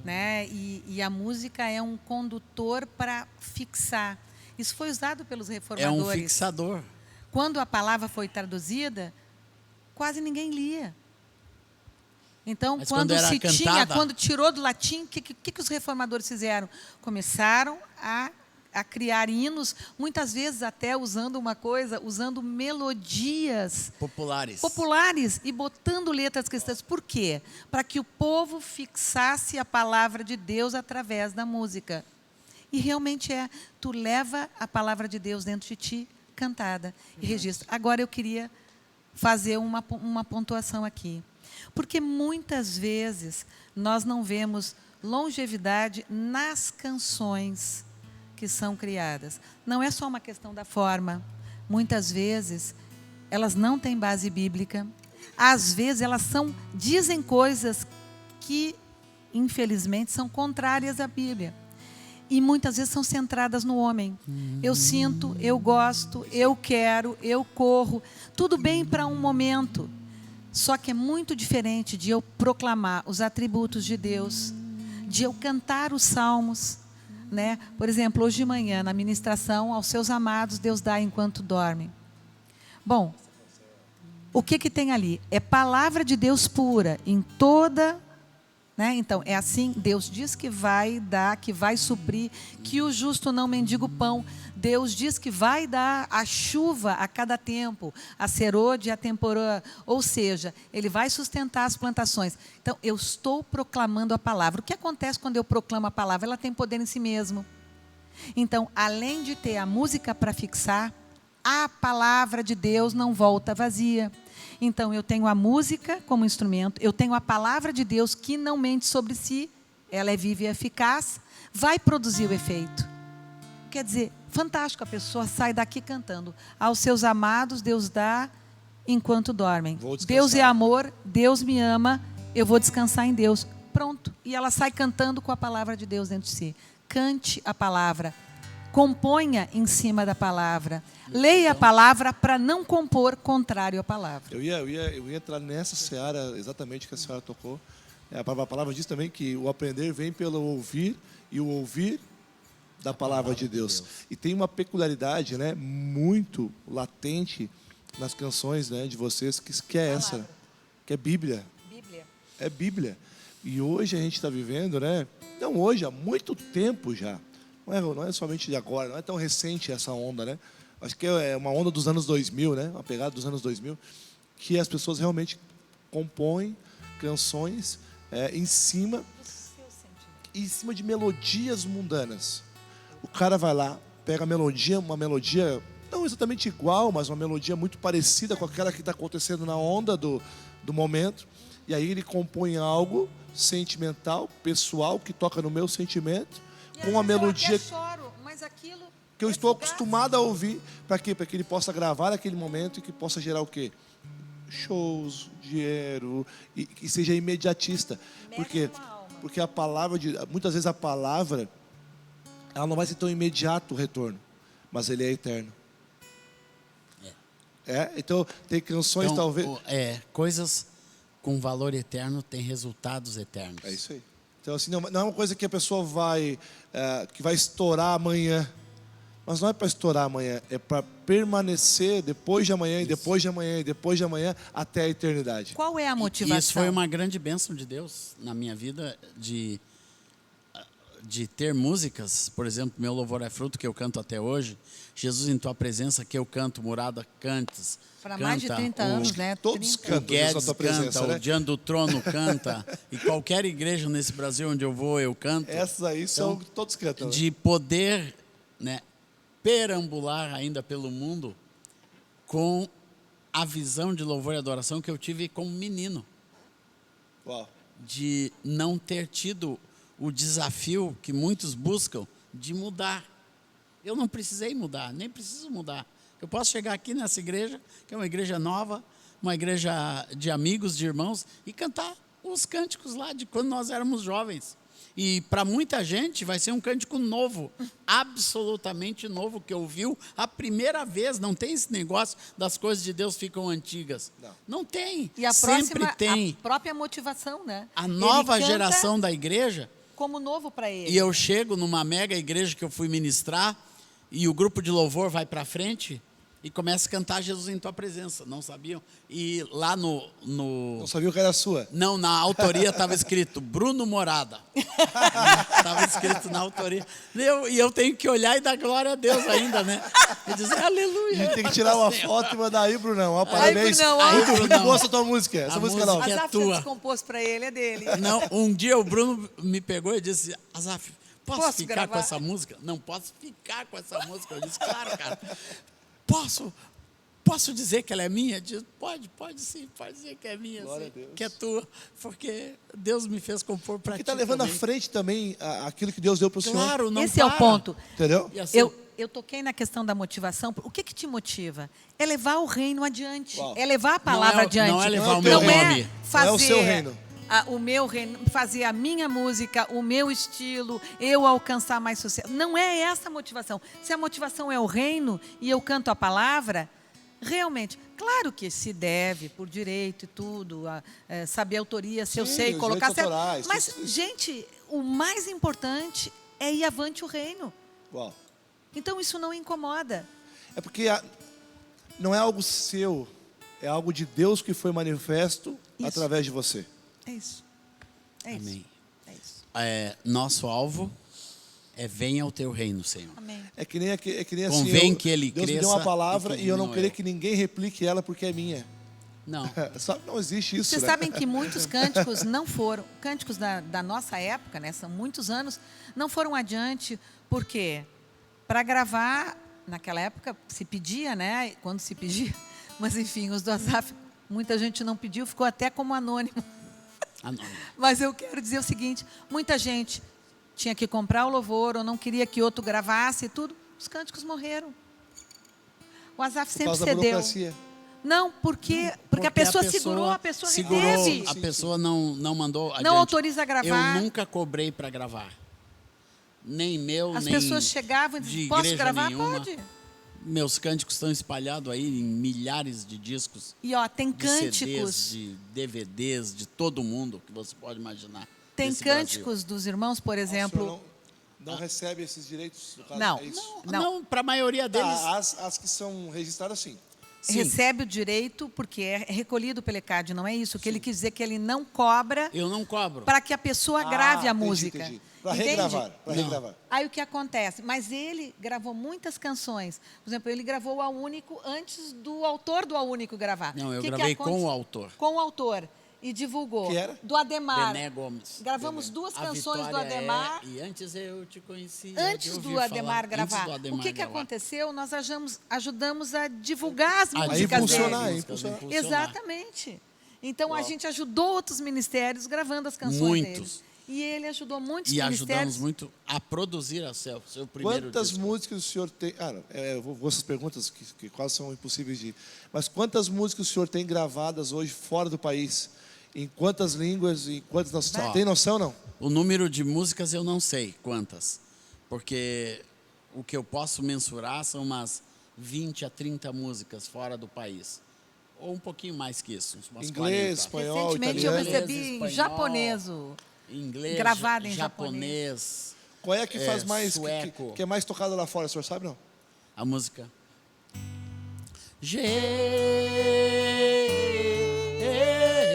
né? E a música é um condutor para fixar. Isso foi usado pelos reformadores. É um fixador. Quando a palavra foi traduzida, quase ninguém lia. Então, Mas quando era se cantada, quando tirou do latim, o que os reformadores fizeram? Começaram a criar hinos, muitas vezes até usando melodias populares e botando letras cristãs. Por quê? Para que o povo fixasse a palavra de Deus através da música. E realmente tu leva a palavra de Deus dentro de ti, cantada e registra. Agora eu queria fazer uma pontuação aqui. Porque muitas vezes nós não vemos longevidade nas canções que são criadas. Não é só uma questão da forma. Muitas vezes, elas não têm base bíblica. Às vezes, dizem coisas que, infelizmente, são contrárias à Bíblia. E muitas vezes são centradas no homem. Eu sinto, eu gosto, eu quero, eu corro. Tudo bem para um momento. Só que é muito diferente de eu proclamar os atributos de Deus, de eu cantar os salmos, né? Por exemplo, hoje de manhã, na ministração, aos seus amados, Deus dá enquanto dorme. Bom, o que tem ali? É palavra de Deus pura, em toda... Né? Então, é assim, Deus diz que vai dar, que vai suprir, que o justo não mendiga o pão. Deus diz que vai dar a chuva a cada tempo, a serôdia e a temporã. Ou seja, Ele vai sustentar as plantações. Então, eu estou proclamando a palavra. O que acontece quando eu proclamo a palavra? Ela tem poder em si mesmo. Então, além de ter a música para fixar, a palavra de Deus não volta vazia. Então, eu tenho a música como instrumento, eu tenho a palavra de Deus que não mente sobre si, ela é viva e eficaz, vai produzir o efeito. Quer dizer, fantástico, a pessoa sai daqui cantando. Aos seus amados, Deus dá enquanto dormem. Deus é amor, Deus me ama, eu vou descansar em Deus. Pronto. E ela sai cantando com a palavra de Deus dentro de si. Cante a palavra. Componha em cima da palavra. Leia a palavra para não compor contrário à palavra. Eu ia entrar nessa seara exatamente que a senhora tocou. A palavra diz também que o aprender vem pelo ouvir e o ouvir da palavra de Deus. E tem uma peculiaridade, né, muito latente nas canções, né, de vocês, que é essa, que é Bíblia. É Bíblia. E hoje a gente está vivendo, né? Não hoje, há muito tempo já. Não é somente de agora, não é tão recente essa onda, né? Acho que é uma onda dos anos 2000, né? Uma pegada dos anos 2000, que as pessoas realmente compõem canções em cima de melodias mundanas. O cara vai lá, pega uma melodia não exatamente igual, mas uma melodia muito parecida com aquela que está acontecendo na onda do momento, e aí ele compõe algo sentimental, pessoal, que toca no meu sentimento, com uma melodia eu até choro, mas aquilo que eu estou acostumado a ouvir. Para quê? Para que ele possa gravar aquele momento e que possa gerar o quê? Shows, dinheiro, e que seja imediatista. Porque a palavra, muitas vezes a palavra, ela não vai ser tão imediato o retorno, mas ele é eterno. Então tem canções então, talvez... coisas com valor eterno têm resultados eternos. É isso aí. Então, assim, não é uma coisa que a pessoa que vai estourar amanhã. Mas não é para estourar amanhã, é para permanecer depois de amanhã, e depois de amanhã, e depois de amanhã, até a eternidade. Qual é a motivação? E isso foi uma grande bênção de Deus na minha vida, de ter músicas. Por exemplo, meu Louvor é Fruto, que eu canto até hoje. Jesus em Tua Presença, que eu canto, Murada Cantes. Para mais de 30 anos, né? Todos 30. cantam. O Guedes Tua presença, canta, né? o Diante do Trono canta, e qualquer igreja nesse Brasil onde eu vou, eu canto. Essas aí são todos cantam. De poder, né, perambular ainda pelo mundo com a visão de louvor e adoração que eu tive como menino. Uau. De não ter tido o desafio que muitos buscam de mudar. Eu não precisei mudar, nem preciso mudar. Eu posso chegar aqui nessa igreja, que é uma igreja nova, uma igreja de amigos, de irmãos, e cantar os cânticos lá de quando nós éramos jovens. E para muita gente vai ser um cântico novo, absolutamente novo, que ouviu a primeira vez. Não tem esse negócio das coisas de Deus ficam antigas. Não tem. E a sempre tem. A própria motivação, né? A nova Ele geração da igreja. Como novo para ele. E eu chego numa mega igreja que eu fui ministrar, e o grupo de louvor vai para frente e começa a cantar Jesus em Tua Presença. Não sabiam? E lá Não sabiam que era sua? Não, na autoria estava escrito Bruno Morada. Estava escrito na autoria. E eu tenho que olhar e dar glória a Deus ainda, né? E dizer aleluia. E tem que tirar uma foto e mandar aí, Brunão. Ó, parabéns. Brunão, Muito boa essa tua música. Essa música não. música Azaf, tua. você compôs para ele, é dele. Não, um dia o Bruno me pegou e disse, Azaf, posso ficar gravar? com essa música? Não, posso ficar com essa música. Eu disse, claro, cara. Posso? Bruno, posso ficar com essa música? Não, posso ficar com essa música. Eu disse, claro, cara. Posso ficar com essa música? Não, posso ficar com essa música? Eu disse, claro, cara. Posso ficar com essa música? Não, posso ficar com essa música? Eu disse, claro, cara. posso dizer que ela é minha? Diz, pode sim, pode dizer que é minha, Glória sim, a Deus. que é tua, porque Deus me fez compor para ti. Que está levando à também. frente também aquilo que Deus deu para o Senhor. Claro, não Esse é o para. ponto. Entendeu? E assim, Eu toquei na questão da motivação. O que te motiva? É levar o reino adiante. Uau. É levar a palavra adiante. não é levar o meu Não é nome. fazer Não é o seu reino. o meu reino, fazer a minha música, o meu estilo, eu alcançar mais sucesso. Não é essa a motivação. Se a motivação é o reino e eu canto a palavra, realmente, claro que se deve, por direito e tudo, saber a autoria, se eu Sim, sei, os colocar direitos certo. autorais, Mas, tudo isso. gente, o mais importante é ir avante o reino. Uau. Então isso não incomoda. É porque não é algo seu, é algo de Deus que foi manifesto Isso. através de você. É isso. É isso. amém. É isso. Nosso alvo é venha o teu reino, Senhor. Amém. É que nem assim, Convém que ele Deus me deu cresça uma palavra e que e eu não diminua querer eu. que ninguém replique ela porque é minha. Não. Não existe isso, Vocês né? sabem que muitos cânticos não foram, cânticos da nossa época, né, são muitos anos, não foram adiante, porque para gravar, naquela época se pedia, né, quando se pedia, mas enfim, os do Asaf, muita gente não pediu, ficou até como anônimo. Anônimo. Mas eu quero dizer o seguinte, muita gente tinha que comprar o louvor ou não queria que outro gravasse e tudo, os cânticos morreram. O Asaf Por sempre causa da cedeu. burocracia. Não, porque a pessoa segurou, a pessoa reteve. A pessoa não mandou adiante. Não autoriza a gravar. Eu nunca cobrei para gravar. Nem meu, As nem pessoas chegavam e de diziam, posso igreja gravar? nenhuma. Pode. Meus cânticos estão espalhados aí em milhares de discos, E ó, tem de cânticos, CDs, de DVDs, de todo mundo que você pode imaginar. tem nesse cânticos dos irmãos, por O exemplo. senhor não recebe esses direitos? No caso, Não. é isso? Brasil. Não, para a maioria deles. As que são registradas, sim. Sim. Recebe o direito porque é recolhido pelo ECAD, não é isso? O que ele quis dizer que ele não cobra Eu não cobro. para que a pessoa grave a Entendi, música. entendi. Para Entende? regravar. Para Não. regravar. Aí o que acontece? Mas ele gravou muitas canções. Por exemplo, ele gravou o Ao Único antes do autor do Ao Único gravar. Não, eu Que gravei aconte- com o autor. Com o autor. E divulgou. Que era? Do Ademar. Bené Gomes. Gravamos duas A canções do Vitória Ademar. E antes eu te conhecia. Antes de do ouvir Ademar falar. gravar. Antes do Ademar O que gravar. aconteceu? Nós ajudamos a divulgar as A músicas impulsionar, dele. impulsionar. Exatamente. Então a gente ajudou outros ministérios gravando as canções Muitos. dele. E ele ajudou muitos E ministérios. ajudamos muito a produzir o seu primeiro Quantas disco. músicas o senhor tem... eu vou essas perguntas que quase são impossíveis de ir. Mas quantas músicas o senhor tem gravadas hoje fora do país? Em quantas línguas? Em quantas nações? Ó. Tem noção, não? O número de músicas eu não sei quantas, porque o que eu posso mensurar são umas 20 a 30 músicas fora do país. Ou um pouquinho mais que isso, umas Inglês, 40. espanhol, Recentemente eu italiano. recebi Inglês, em espanhol. japonês Inglês, gravada em japonês, Qual é a que faz mais... sueco. Que é mais tocada lá fora, o senhor sabe, não? a música.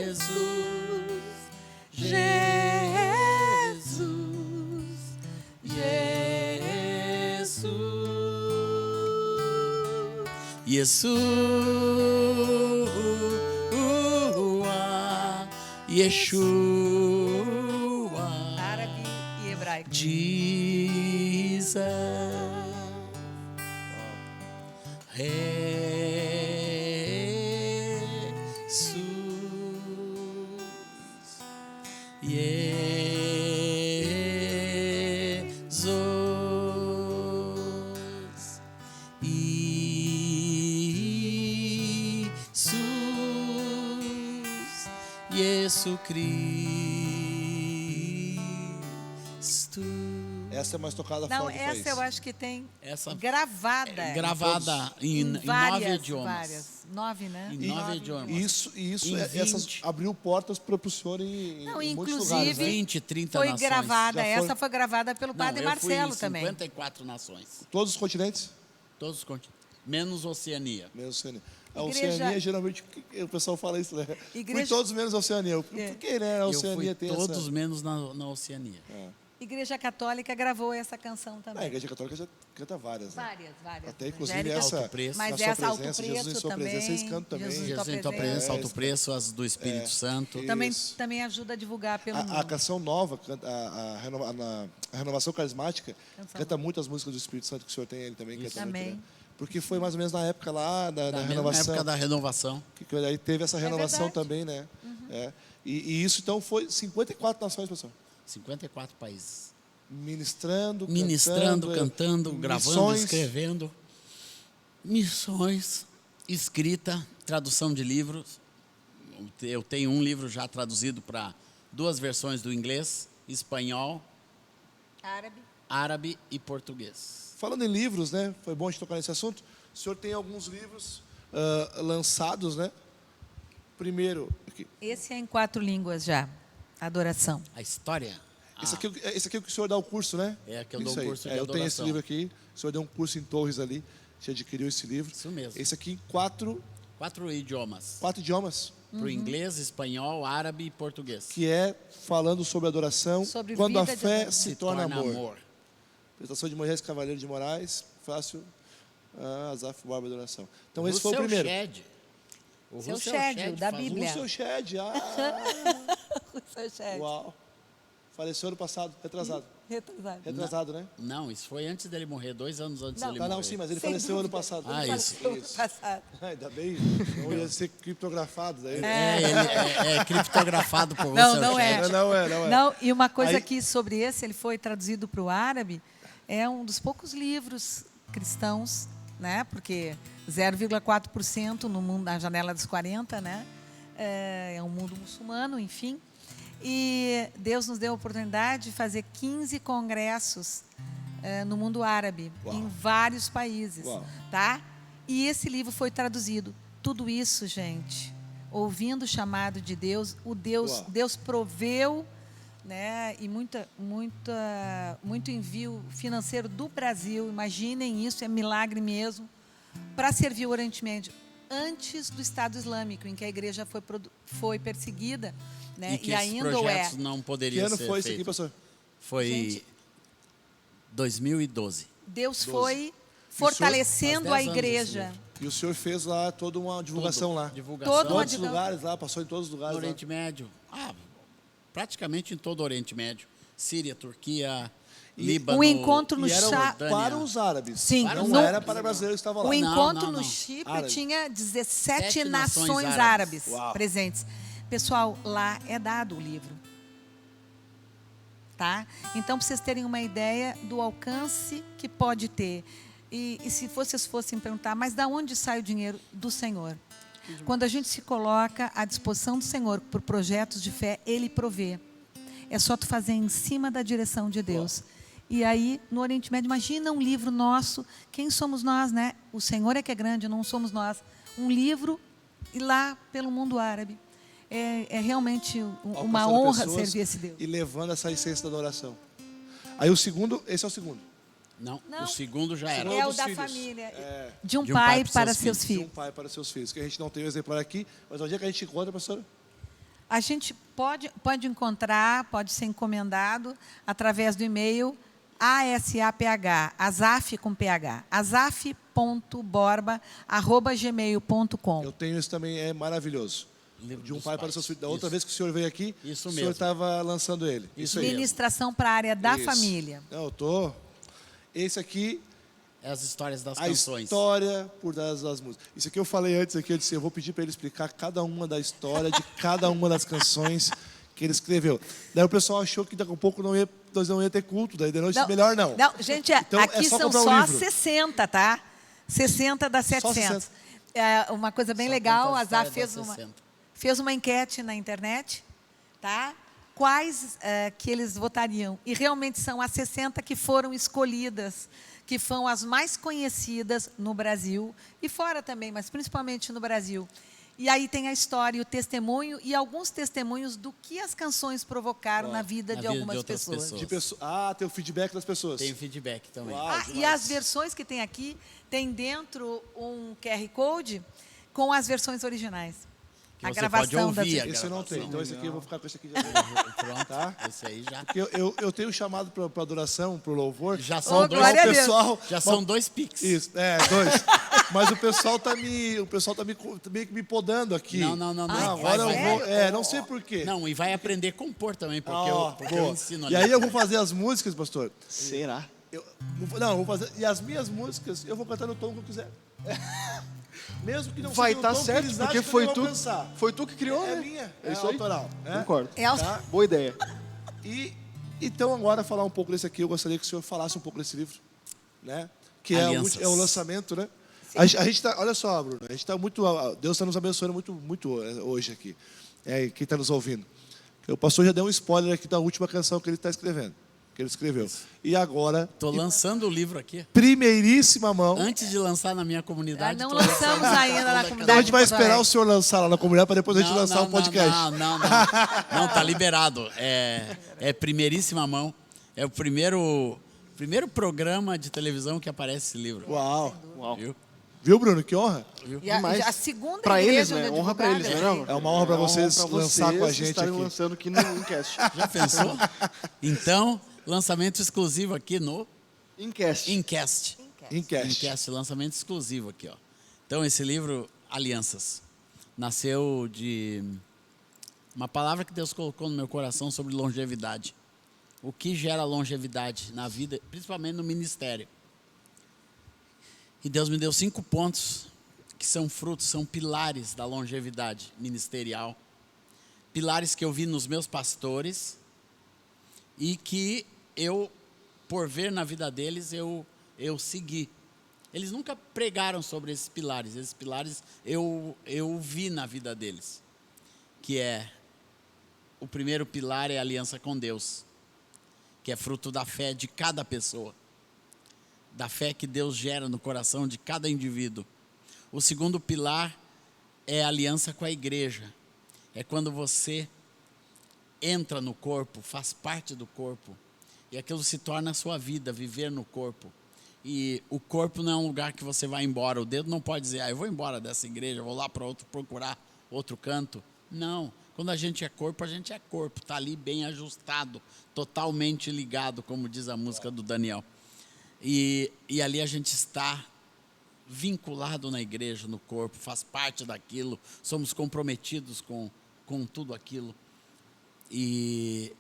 Jesus, Jesus, Yeshua, árabe e hebraico. Jesus, Jesus, Jesus, Jesus Cristo. Essa é mais tocada Não, fora do país. essa eu acho que tem Essa gravada. é gravada em 9 idiomas. Várias. 9, né? Em 9 idiomas. Isso Em essas 20. abriu portas para o senhor em Não, muitos inclusive, lugares, né? 20, 30 Foi nações. gravada, Já foi? essa foi gravada pelo Não, padre eu fui Marcelo em também. 54 nações. Todos os continentes? Todos os continentes. Menos Oceania. Menos Oceania. A Igreja- Oceania, geralmente, o pessoal fala isso, né? Igreja- Fui todos menos a Oceania. É. Por que, né? A Eu fui Oceania tem todos essa... menos na Oceania. Igreja Católica gravou essa canção A também. Igreja Católica já canta várias, né? Várias. Até, inclusive, Evangélica, essa... Alto Preço. Mas na sua essa Alto presença, Preço Jesus em sua também, presença, vocês cantam também. Jesus em Jesus em tua presença. presença, alto preço, as do Espírito Santo. isso. Também ajuda a divulgar pelo A mundo. canção nova, a renovação carismática, Canção canta muitas músicas do Espírito Santo que o senhor tem, ele também canta muito, Amém. né? Porque foi mais ou menos na época lá da Na renovação. época da renovação. Que aí teve essa renovação verdade. também, né? É. E isso, então, foi 54 nações, pessoal. 54 países. Ministrando, cantando, gravando, missões. escrevendo. Missões, escrita, tradução de livros. Eu tenho um livro já traduzido para 2 versões do inglês, espanhol, árabe e português. Falando em livros, né? Foi bom a gente tocar nesse assunto. O senhor tem alguns livros lançados, né? Primeiro, aqui. Esse é em 4 línguas já, Adoração. A história. Esse aqui é o que o senhor dá o curso, né? É, que eu dou Isso o aí. curso de Eu tenho esse adoração. livro aqui. O senhor deu um curso em Torres ali. Você adquiriu esse livro. Isso mesmo. Esse aqui em 4 idiomas. idiomas. Para o inglês, espanhol, árabe e português. Que é falando sobre adoração. Sobre quando a vida de fé amor. se torna amor. Apresentação de Moisés Cavaleiro de Moraes. Fácil. Azaf Barba Adoração. Então esse foi o primeiro. O Seu Russell Shedd, Shedd da faz Bíblia. O seu Shed. Retrasado. Uau. Faleceu ano passado. Retrasado. Retrasado, né? Não, isso foi antes dele morrer, 2 anos antes Não. dele Tá, morrer. não, sim, mas ele Sem faleceu ano dúvida. passado. Ah, isso. Passado. Ainda bem, não ia ser criptografado daí. Ele é criptografado por Não, Russell não é. Shedd. Não é. Não, e uma coisa Aí- aqui sobre esse, ele foi traduzido para o árabe, é um dos poucos livros cristãos, né? Porque 0,4% no mundo, na janela dos 40, né? É um mundo muçulmano, enfim. E Deus nos deu a oportunidade de fazer 15 congressos no mundo árabe, Uau. em vários países, Uau. tá? E esse livro foi traduzido. Tudo isso, gente, ouvindo o chamado de Deus, Uau. Deus proveu, né, e muito envio financeiro do Brasil. Imaginem isso, é milagre mesmo, para servir o Oriente Médio antes do Estado Islâmico, em que a igreja foi perseguida, né, E que e esses ainda o é. projetos não Que poderiam ano ser foi isso feitos. aqui, pastor? Foi Gente. 2012. Deus 12. foi fortalecendo faz a 10 anos igreja. E o senhor fez lá toda uma divulgação lá. Divulgação. Toda uma Todos os lugares lá, passou em todos os No lugares lá. Oriente Médio. Praticamente em todo o Oriente Médio. Síria, Turquia, Líbano. o encontro no E era chá. para os árabes. Sim, Não no- era para brasileiros que estavam lá. O encontro não, no não. Chipre Árabe. tinha 17 7 nações nações árabes Uau. presentes. Pessoal, lá é dado o livro. Tá? Então, para vocês terem uma ideia do alcance que pode ter. E se vocês fossem perguntar, mas da onde sai o dinheiro? Do Senhor. Quando a gente se coloca à disposição do Senhor por projetos de fé, Ele provê. É só tu fazer em cima da direção de Deus. E aí, no Oriente Médio, imagina um livro nosso. Quem somos nós, né? O Senhor é que é grande, não somos nós. Um livro e lá pelo mundo árabe. É realmente uma Alcançando honra pessoas servir esse Deus. E levando essa essência da adoração. Aí o segundo, esse é o segundo. Não, Não. o segundo já era. É o dos da filhos. família. É. De um De um pai pai para seus seus De filhos. um pai para seus filhos. Que a gente não tem o exemplar aqui, mas onde é que a gente encontra, pastora? A gente pode encontrar, pode ser encomendado através do e-mail ASAPH, Azaf com PH, azaf.borba@gmail.com. Eu tenho isso também, é maravilhoso. Livro De um dos pai para pais. seus filhos. Da outra Isso. vez que o senhor veio aqui, Isso o senhor mesmo. estava lançando ele. Isso aí. mesmo. Ministração para a área da Isso. família. Não, eu tô. Esse aqui, É as histórias das a canções. história por trás das músicas. Isso aqui eu falei antes aqui, eu disse, eu vou pedir para ele explicar cada uma da história de cada uma das canções que ele escreveu. Daí o pessoal achou que daqui a pouco nós não ia ter culto, daí de noite melhor não. Não, gente, Então, aqui é só são comprar o só livro. 60, tá? 60 das Só 700. 60. É uma coisa bem Só legal, conta a a história Azaf fez das uma, 60. fez uma enquete na internet, tá? Quais que eles votariam. E realmente são as 60 que foram escolhidas, que foram as mais conhecidas no Brasil e fora também, mas principalmente no Brasil. E aí tem a história, e o testemunho e alguns testemunhos do que as canções provocaram na vida Na de vida de algumas outras pessoas. pessoas. Tem o feedback das pessoas. Tem feedback também. Uau. Ah, e demais. as versões que tem aqui, tem dentro um QR Code com as versões originais. Que a você gravação pode ouvir das... a Esse eu não tenho, gravação. então esse aqui eu vou ficar com esse aqui já. Pronto, Tá? esse aí já. Porque eu tenho chamado para adoração, para o louvor. Já Ô, são dois. glória a Deus. pessoal, Já são 2 pics. Isso, 2. Mas o pessoal tá meio que me podando aqui. Não. Agora Vai, eu vou. Não sei por quê. Não, e vai aprender a compor também, porque, Ó, porque boa. eu ensino E ali. aí eu vou fazer as músicas, pastor. Será? Vou fazer. E as minhas músicas, eu vou cantar no tom que eu quiser. Mesmo que não Vai seja estar no tom certo, que eles porque acham que foi eu vou tu, alcançar. foi tu que criou, É né? minha, É isso aí. autoral. Né? Concordo. É Tá? Boa ideia. E então agora falar um pouco desse aqui, eu gostaria que o senhor falasse um pouco desse livro, né? Que é o lançamento, né? A gente tá, olha só, Bruno, a gente está muito, Deus está nos abençoando muito hoje aqui. Quem está nos ouvindo. O pastor já deu um spoiler aqui da última canção que ele está escrevendo, que ele escreveu. E agora, Estou lançando o livro aqui. primeiríssima mão. Antes de lançar na minha comunidade. Não tô lançamos lançando ainda na segunda comunidade. Então a gente vai Porto esperar Alegre. o senhor lançar lá na comunidade para depois a gente lançar um podcast. Não, tá liberado. É primeiríssima mão. É o primeiro programa de televisão que aparece esse livro. Uau. Viu? Viu, Bruno? Que honra. E a, Demais. a segunda Pra igreja eles, né? onde é Honra pra eles, divulgada, né? Não? É uma honra para vocês honra pra lançar com a gente estarem aqui. lançando aqui no Incast. Já pensou? Então, lançamento exclusivo aqui no Incast. Incast. Encast. Incast, lançamento exclusivo aqui, ó. Então, esse livro, Alianças, nasceu de uma palavra que Deus colocou no meu coração sobre longevidade. O que gera longevidade na vida, principalmente no ministério. E Deus me deu 5 pontos que são frutos, são pilares da longevidade ministerial. Pilares que eu vi nos meus pastores e que eu, por ver na vida deles, eu segui. Eles nunca pregaram sobre esses pilares eu vi na vida deles. Que é, o primeiro pilar é a aliança com Deus, que é fruto da fé de cada pessoa, da fé que Deus gera no coração de cada indivíduo. O segundo pilar é a aliança com a igreja. É quando você entra no corpo, faz parte do corpo, e aquilo se torna a sua vida, viver no corpo. E o corpo não é um lugar que você vai embora. O dedo não pode dizer, eu vou embora dessa igreja, vou lá para procurar outro canto. Não. Quando a gente é corpo, está ali bem ajustado, totalmente ligado, como diz a música do Daniel. E ali a gente está vinculado na igreja, no corpo, faz parte daquilo, somos comprometidos com tudo aquilo. E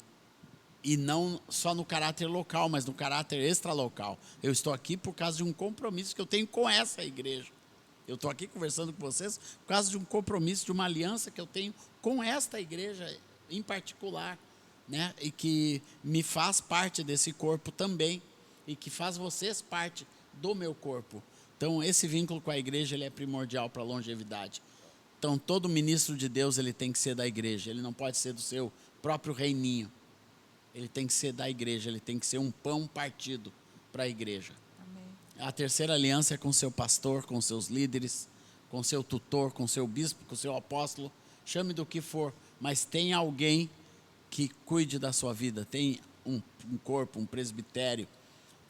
não só no caráter local, mas no caráter extralocal. Eu estou aqui por causa de um compromisso que eu tenho com essa igreja. Eu estou aqui conversando com vocês por causa de um compromisso, de uma aliança que eu tenho com esta igreja em particular, né? E que me faz parte desse corpo também, e que faz vocês parte do meu corpo. Então, esse vínculo com a igreja ele é primordial para a longevidade. Então, todo ministro de Deus ele tem que ser da igreja, ele não pode ser do seu próprio reininho. Ele tem que ser da igreja, ele tem que ser um pão partido para a igreja. Amém. A terceira aliança é com seu pastor, com seus líderes, com seu tutor, com seu bispo, com seu apóstolo, chame do que for, mas tem alguém que cuide da sua vida, tem um corpo, um presbitério,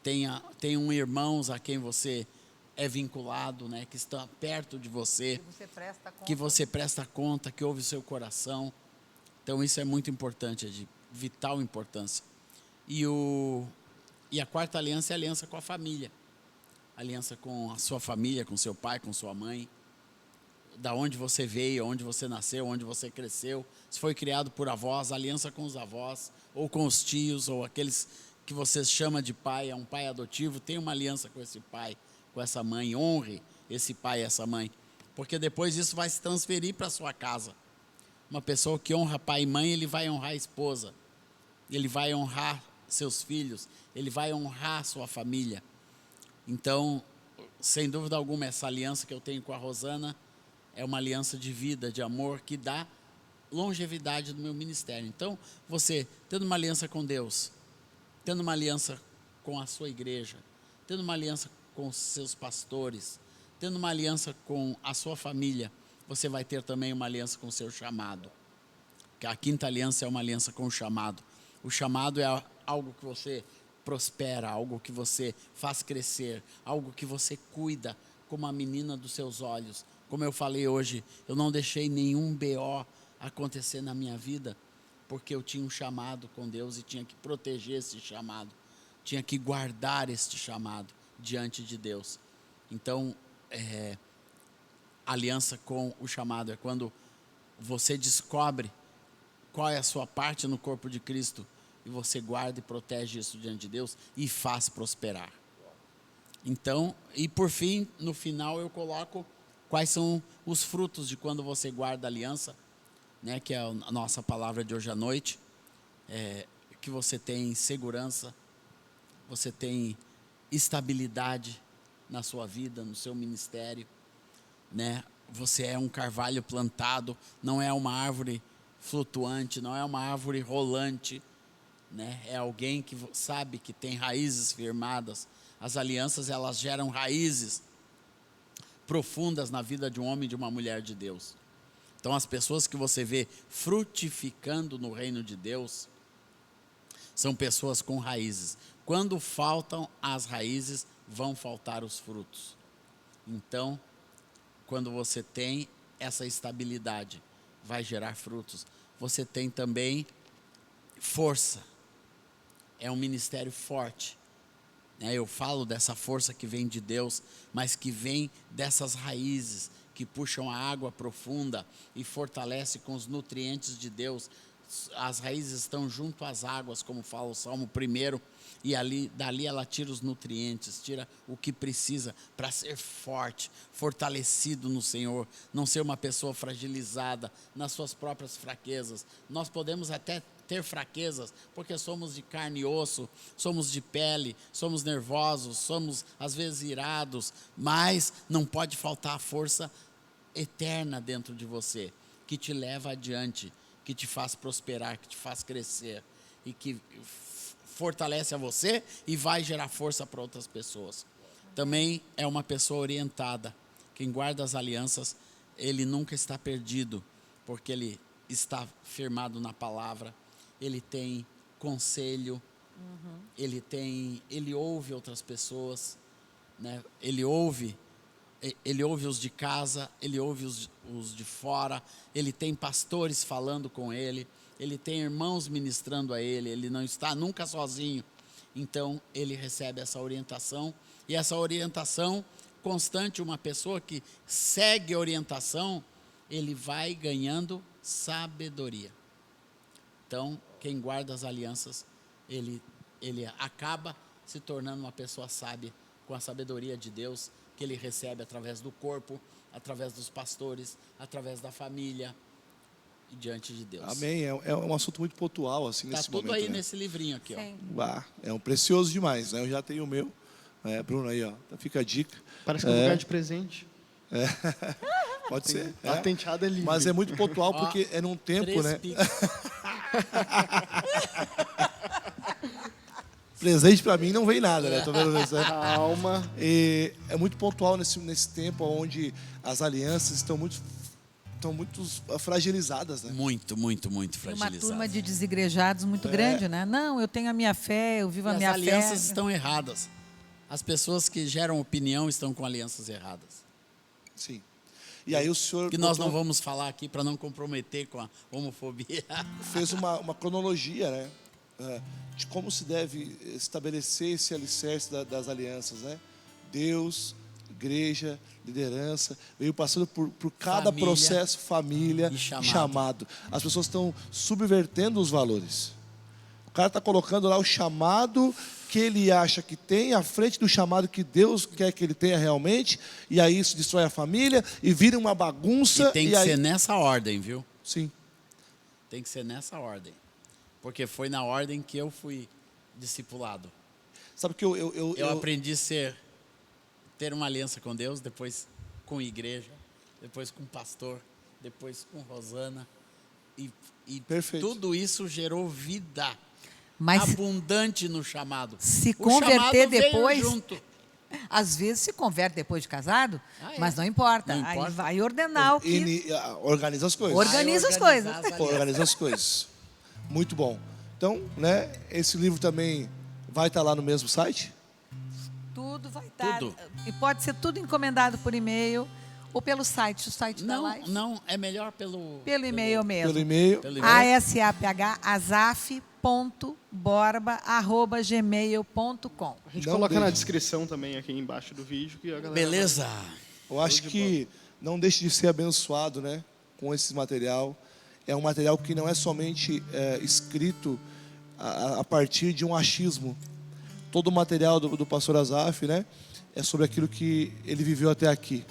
tem um irmãos a quem você é vinculado, né, que está perto de você, que você presta conta, que ouve o seu coração. Então isso é muito importante, é de vital importância. E a quarta aliança é a aliança com a família. Aliança com a sua família, com seu pai, com sua mãe. Da onde você veio, onde você nasceu, onde você cresceu. Se foi criado por avós, aliança com os avós, ou com os tios, ou aqueles que você chama de pai, é um pai adotivo, tem uma aliança com esse pai, com essa mãe. Honre esse pai e essa mãe. Porque depois isso vai se transferir para a sua casa. Uma pessoa que honra pai e mãe, ele vai honrar a esposa. Ele vai honrar seus filhos. Ele vai honrar sua família. Então, sem dúvida alguma, essa aliança que eu tenho com a Rosana é uma aliança de vida, de amor, que dá longevidade no meu ministério. Então, você tendo uma aliança com Deus, tendo uma aliança com a sua igreja, tendo uma aliança com os seus pastores, tendo uma aliança com a sua família, você vai ter também uma aliança com o seu chamado. A quinta aliança é uma aliança com o chamado. O chamado é algo que você prospera, algo que você faz crescer, algo que você cuida como a menina dos seus olhos. Como eu falei hoje, eu não deixei nenhum BO acontecer na minha vida, porque eu tinha um chamado com Deus e tinha que proteger esse chamado, tinha que guardar este chamado diante de Deus. Então, aliança com o chamado é quando você descobre qual é a sua parte no corpo de Cristo e e você guarda e protege isso diante de Deus e faz prosperar. Então, e por fim, no final eu coloco quais são os frutos de quando você guarda a aliança, né, que é a nossa palavra de hoje à noite, que você tem segurança, você tem estabilidade na sua vida, no seu ministério, né? Você é um carvalho plantado, não é uma árvore flutuante, não é uma árvore rolante, né? É alguém que sabe que tem raízes firmadas. As alianças, elas geram raízes profundas na vida de um homem e de uma mulher de Deus. Então, as pessoas que você vê frutificando no reino de Deus são pessoas com raízes. Quando faltam as raízes, vão faltar os frutos. Então, quando você tem essa estabilidade, vai gerar frutos. Você tem também força. É um ministério forte. Eu falo dessa força que vem de Deus, mas que vem dessas raízes que puxam a água profunda e fortalece com os nutrientes de Deus. As raízes estão junto às águas, como fala o Salmo 1, e dali ela tira os nutrientes, tira o que precisa para ser forte, fortalecido no Senhor, não ser uma pessoa fragilizada nas suas próprias fraquezas. Nós podemos até ter fraquezas, porque somos de carne e osso, somos de pele, somos nervosos, somos às vezes irados, mas não pode faltar a força eterna dentro de você, que te leva adiante, que te faz prosperar, que te faz crescer e que fortalece a você e vai gerar força para outras pessoas. Também é uma pessoa orientada. Quem guarda as alianças, ele nunca está perdido, porque ele está firmado na palavra, ele tem conselho, ele ouve outras pessoas, né? Ele ouve os de casa, ele ouve os de fora, ele tem pastores falando com ele, ele tem irmãos ministrando a ele não está nunca sozinho. Então, ele recebe essa orientação, e essa orientação constante, uma pessoa que segue a orientação, ele vai ganhando sabedoria. Então, quem guarda as alianças, ele acaba se tornando uma pessoa sábia, com a sabedoria de Deus, que ele recebe através do corpo, através dos pastores, através da família e diante de Deus. Amém. É um assunto muito pontual, assim, nesse momento. Está tudo aí, né? nesse livrinho aqui, Sim. ó. É um precioso demais, né? Eu já tenho o meu. Bruno aí, ó. Então fica a dica. Parece que é um lugar de presente. Pode ser. Patenteado é livre. Mas é muito pontual porque é num tempo, né? Presente para mim não vem nada, né? Tô vendo isso, né? Calma. E é muito pontual nesse tempo onde as alianças estão muito fragilizadas, né? Muito Tem fragilizadas. uma turma de desigrejados muito grande, né? Não, eu tenho a minha fé, eu vivo a minha fé. As alianças estão erradas. As pessoas que geram opinião estão com alianças erradas. Sim. E aí o senhor... Que nós não vamos falar aqui para não comprometer com a homofobia. Fez uma cronologia, né? De como se deve estabelecer esse alicerce das alianças, né? Deus, igreja, liderança, veio passando por cada Família, processo, família e e chamado. As pessoas estão subvertendo os valores. O cara está colocando lá o chamado que ele acha que tem, à frente do chamado que Deus quer que ele tenha realmente, e aí isso destrói a família e vira uma bagunça. E tem que ser nessa ordem, viu? Sim. Tem que ser nessa ordem. Porque foi na ordem que eu fui discipulado. Sabe que eu aprendi a ter uma aliança com Deus, depois com igreja, depois com pastor, depois com Rosana. E Perfeito. tudo isso gerou vida. Mas abundante no chamado. Se O converter chamado veio depois, junto. às vezes se converte depois de casado, Ah, é? mas não importa. Não importa. Aí vai ordenar o que... Organiza as coisas. Organiza as coisas. Organiza as coisas. Muito bom. Então, né, esse livro também vai estar lá no mesmo site? Tudo vai estar. Tudo. E pode ser tudo encomendado por e-mail ou pelo site. O site da live. Não, é melhor pelo e-mail mesmo. Pelo e-mail. asaph.borba@gmail.com. A gente Não coloca deixe. na descrição também aqui embaixo do vídeo que a galera... Beleza. Eu acho que não deixe de ser abençoado, né, com esse material. É um material que não é somente escrito a partir de um achismo. Todo o material do pastor Asaf, né, é sobre aquilo que ele viveu até aqui.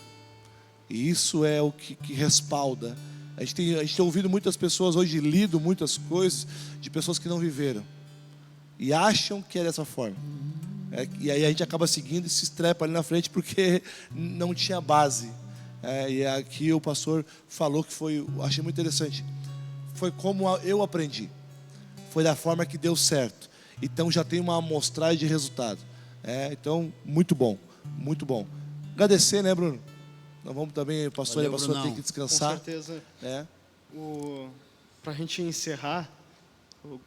E isso é o que respalda. A gente tem ouvido muitas pessoas hoje, lido muitas coisas de pessoas que não viveram. E acham que é dessa forma. E aí a gente acaba seguindo e se estrepa ali na frente porque não tinha base. E aqui o pastor falou que achei muito interessante. Foi como eu aprendi. Foi da forma que deu certo. Então já tem uma amostragem de resultado. Então, muito bom. Muito bom. Agradecer, né, Bruno? Nós vamos também, o pastor, Valeu, a pastor tem que descansar. Com certeza. Para a gente encerrar, eu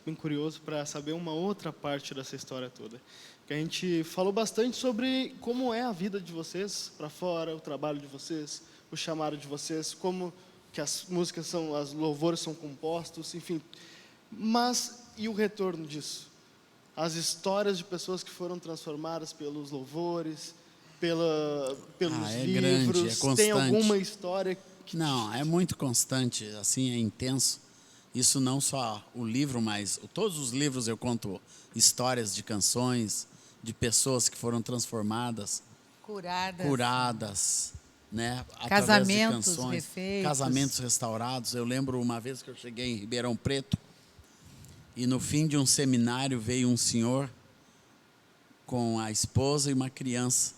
bem curioso para saber uma outra parte dessa história toda. Que a gente falou bastante sobre como é a vida de vocês para fora, o trabalho de vocês, o chamado de vocês, como que as músicas as louvores são compostos, enfim. Mas e o retorno disso? As histórias de pessoas que foram transformadas pelos louvores, pelos livros. Grande, é constante. Tem alguma história que... Não, é muito constante, assim, é intenso. Isso não só o livro, mas todos os livros eu conto histórias de canções, de pessoas que foram transformadas, curadas, né? Casamentos através de canções, refeitos. casamentos restaurados. Eu lembro uma vez que eu cheguei em Ribeirão Preto e no fim de um seminário veio um senhor com a esposa e uma criança.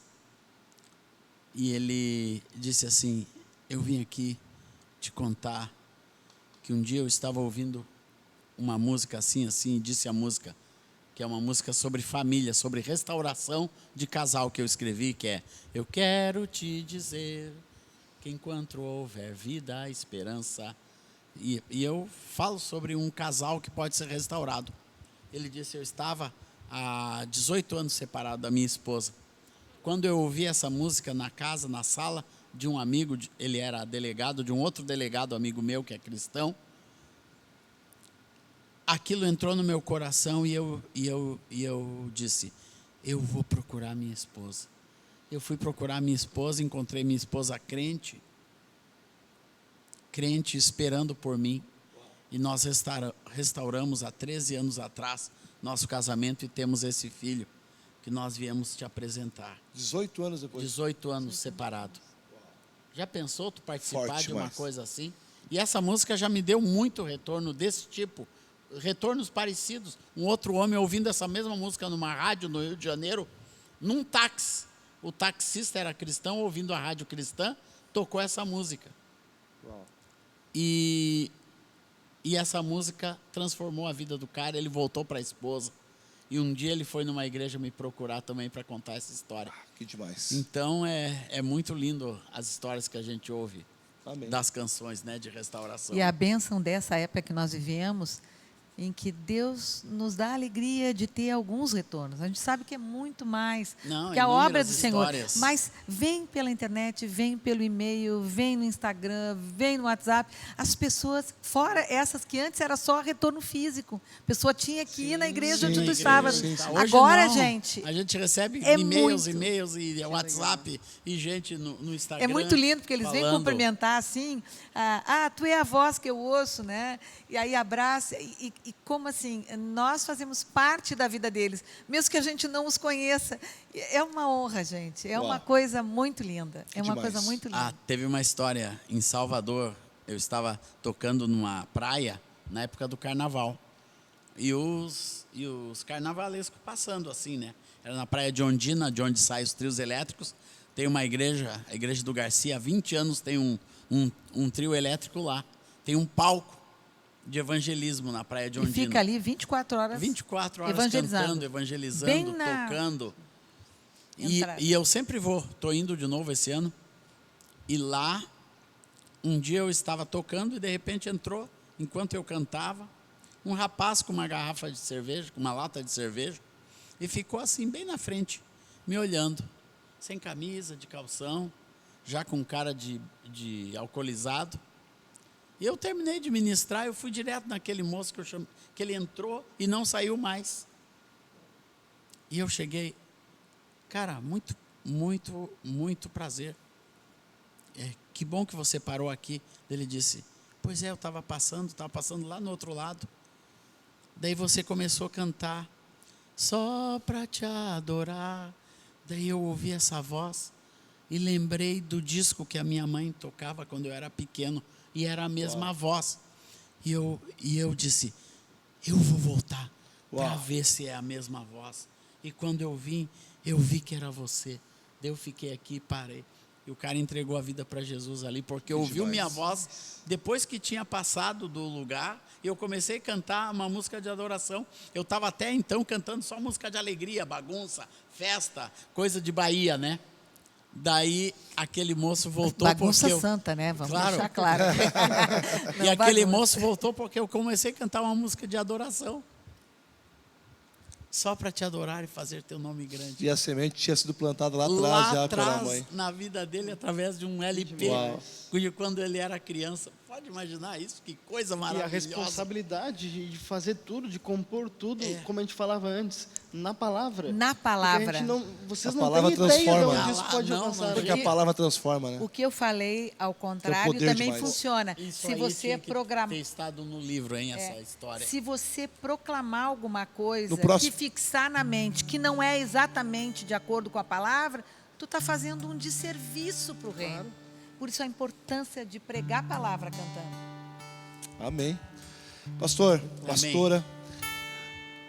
E ele disse assim: eu vim aqui te contar que um dia eu estava ouvindo uma música assim, e disse a música, que é uma música sobre família, sobre restauração de casal que eu escrevi, que é: eu quero te dizer que enquanto houver vida, há esperança. E eu falo sobre um casal que pode ser restaurado. Ele disse: eu estava há 18 anos separado da minha esposa. Quando eu ouvi essa música na casa, na sala de um amigo, ele era delegado de um outro delegado amigo meu que é cristão, aquilo entrou no meu coração e eu disse: eu vou procurar minha esposa. Eu fui procurar minha esposa, encontrei minha esposa crente esperando por mim. E nós restauramos há 13 anos atrás nosso casamento e temos esse filho que nós viemos te apresentar. 18 anos depois? 18 anos separado. Já pensou tu participar Forte de uma demais. coisa assim? E essa música já me deu muito retorno desse tipo. Retornos parecidos. Um outro homem ouvindo essa mesma música numa rádio no Rio de Janeiro, num táxi. O taxista era cristão, ouvindo a rádio cristã, tocou essa música. Uau. E essa música transformou a vida do cara, ele voltou para a esposa. E um dia ele foi numa igreja me procurar também para contar essa história. Que demais. Então é muito lindo as histórias que a gente ouve. Amém. Das canções, né, de restauração. E a bênção dessa época que nós vivemos, em que Deus nos dá a alegria de ter alguns retornos. A gente sabe que é muito mais que a obra do Senhor. Histórias. Mas vem pela internet, vem pelo e-mail, vem no Instagram, vem no WhatsApp. As pessoas, fora essas que antes era só retorno físico. A pessoa tinha que ir na igreja onde tu estava. Hoje Agora, não. gente... A gente recebe é e-mails muito e WhatsApp e gente no Instagram. É muito lindo, porque eles vêm falando. cumprimentar assim. Tu é a voz que eu ouço, né? E aí abraça. E como assim, nós fazemos parte da vida deles, mesmo que a gente não os conheça. É uma honra, gente. É uma coisa muito linda. É uma coisa muito linda. Teve uma história em Salvador. Eu estava tocando numa praia na época do carnaval. E os carnavalescos passando assim, né? Era na praia de Ondina, de onde saem os trios elétricos. Tem uma igreja, a igreja do Garcia, há 20 anos tem um trio elétrico lá. Tem um palco de evangelismo na praia de Ondina. E fica ali 24 horas 24 horas evangelizando. evangelizando, tocando. E eu sempre vou, estou indo de novo esse ano. E lá, um dia eu estava tocando e de repente entrou, enquanto eu cantava, um rapaz com uma garrafa de cerveja, com uma lata de cerveja, e ficou assim, bem na frente, me olhando, sem camisa, de calção, já com cara de alcoolizado. E eu terminei de ministrar, eu fui direto naquele moço que ele entrou e não saiu mais. E eu cheguei, cara, muito, muito, muito prazer. Que bom que você parou aqui. Ele disse: pois é, eu estava passando lá no outro lado. Daí você começou a cantar, só para te adorar. Daí eu ouvi essa voz e lembrei do disco que a minha mãe tocava quando eu era pequeno, e era a mesma voz. E eu disse, eu vou voltar para ver se é a mesma voz. E quando eu vim, eu vi que era você. Daí eu fiquei aqui e parei. E o cara entregou a vida para Jesus ali, porque ouviu minha voz depois que tinha passado do lugar. E eu comecei a cantar uma música de adoração. Eu estava até então cantando só música de alegria, bagunça, festa, coisa de Bahia, né? Daí aquele moço voltou bagunça porque santa, né? Vamos Claro. deixar claro. E aquele moço voltou porque eu comecei a cantar uma música de adoração. Só para te adorar e fazer teu nome grande. E a semente tinha sido plantada lá atrás Lá já atrás, pela mãe. na vida dele, através de um LP, Uau. quando ele era criança. Pode imaginar isso? Que coisa E a maravilhosa. responsabilidade de fazer tudo, de compor tudo, como a gente falava antes, na palavra. Na Porque palavra. vocês A não palavra têm ideia de transforma. onde isso pode Não, alcançar. Porque gente. a palavra transforma, né? O que eu falei, ao contrário, poder também demais. funciona. Isso Se aí você tinha que programar. ter estado no livro, hein, essa história. Se você proclamar alguma coisa No próximo- que fixar na mente, que não é exatamente de acordo com a palavra, tu está fazendo um desserviço para o reino. Por isso a importância de pregar a palavra cantando. Amém. Pastor, pastora,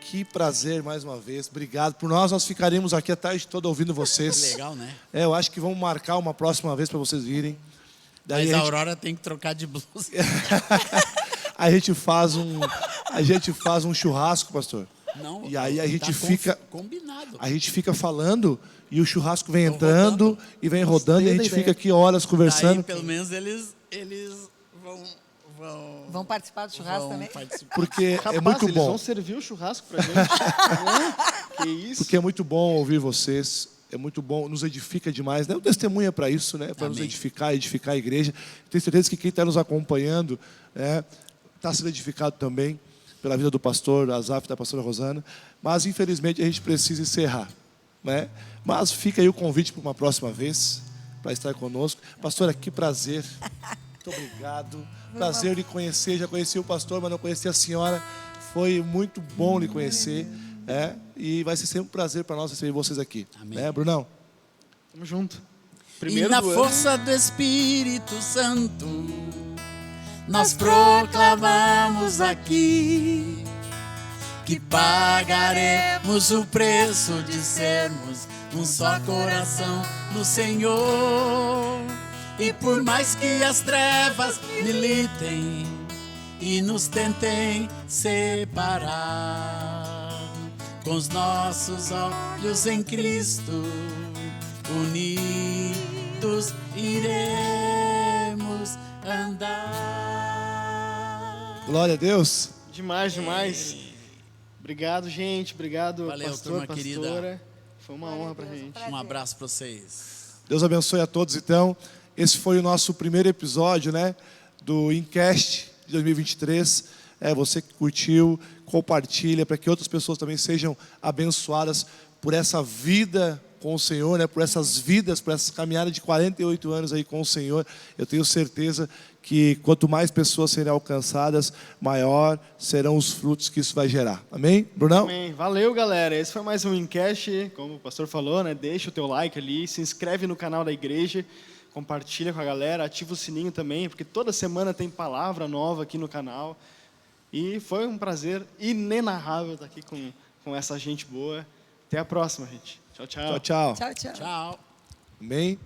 que prazer mais uma vez. Obrigado. Por nós ficaríamos aqui a tarde toda ouvindo vocês. Legal, né? Eu acho que vamos marcar uma próxima vez para vocês virem. Daí Mas a a gente, Aurora tem que trocar de blusa. a gente faz um churrasco, pastor. Não, E aí a gente tá fica- combinado. A gente fica falando e o churrasco vem entrando rodando. e vem rodando e a gente Gostei da fica ideia. aqui horas conversando. Aí, pelo menos, eles Vão participar do churrasco vão também? participar. Porque Rapaz, é muito eles bom. vão servir o churrasco pra gente. Né? Que isso. Porque é muito bom ouvir vocês, é muito bom, nos edifica demais, né? O testemunho é para isso, né? Para nos Amém. edificar a igreja. Tenho certeza que quem está nos acompanhando está sendo edificado também pela vida do pastor Azaf e da pastora Rosana. Mas, infelizmente, a gente precisa encerrar, né? Mas fica aí o convite para uma próxima vez, para estar conosco. Pastora, que prazer. Muito obrigado. Prazer lhe conhecer. Já conheci o pastor, mas não conheci a senhora. Foi muito bom lhe conhecer. E vai ser sempre um prazer para nós receber vocês aqui. Amém. Né, Brunão? Tamo junto. E Primeiro na do ano. força do Espírito Santo, nós proclamamos aqui que pagaremos o preço de sermos um só coração no Senhor. E por mais que as trevas militem e nos tentem separar, com os nossos olhos em Cristo, unidos iremos andar. Glória a Deus. Demais, demais. Obrigado, gente. Obrigado, Valeu, pastor, turma querida. pastora. Foi uma honra pra gente. Um abraço para vocês. Deus abençoe a todos, então. Esse foi o nosso primeiro episódio, né, do Incast de 2023. Você que curtiu, compartilha para que outras pessoas também sejam abençoadas por essa vida com o Senhor, né, por essas vidas, por essa caminhada de 48 anos aí com o Senhor. Eu tenho certeza que quanto mais pessoas serem alcançadas, maior serão os frutos que isso vai gerar. Amém? Brunão? Amém. Valeu, galera. Esse foi mais um Incast. Como o pastor falou, né? Deixa o teu like ali, se inscreve no canal da igreja, compartilha com a galera, ativa o sininho também, porque toda semana tem palavra nova aqui no canal. E foi um prazer inenarrável estar aqui com essa gente boa. Até a próxima, gente. Tchau, tchau. Tchau, tchau. Tchau, tchau. Tchau. Amém?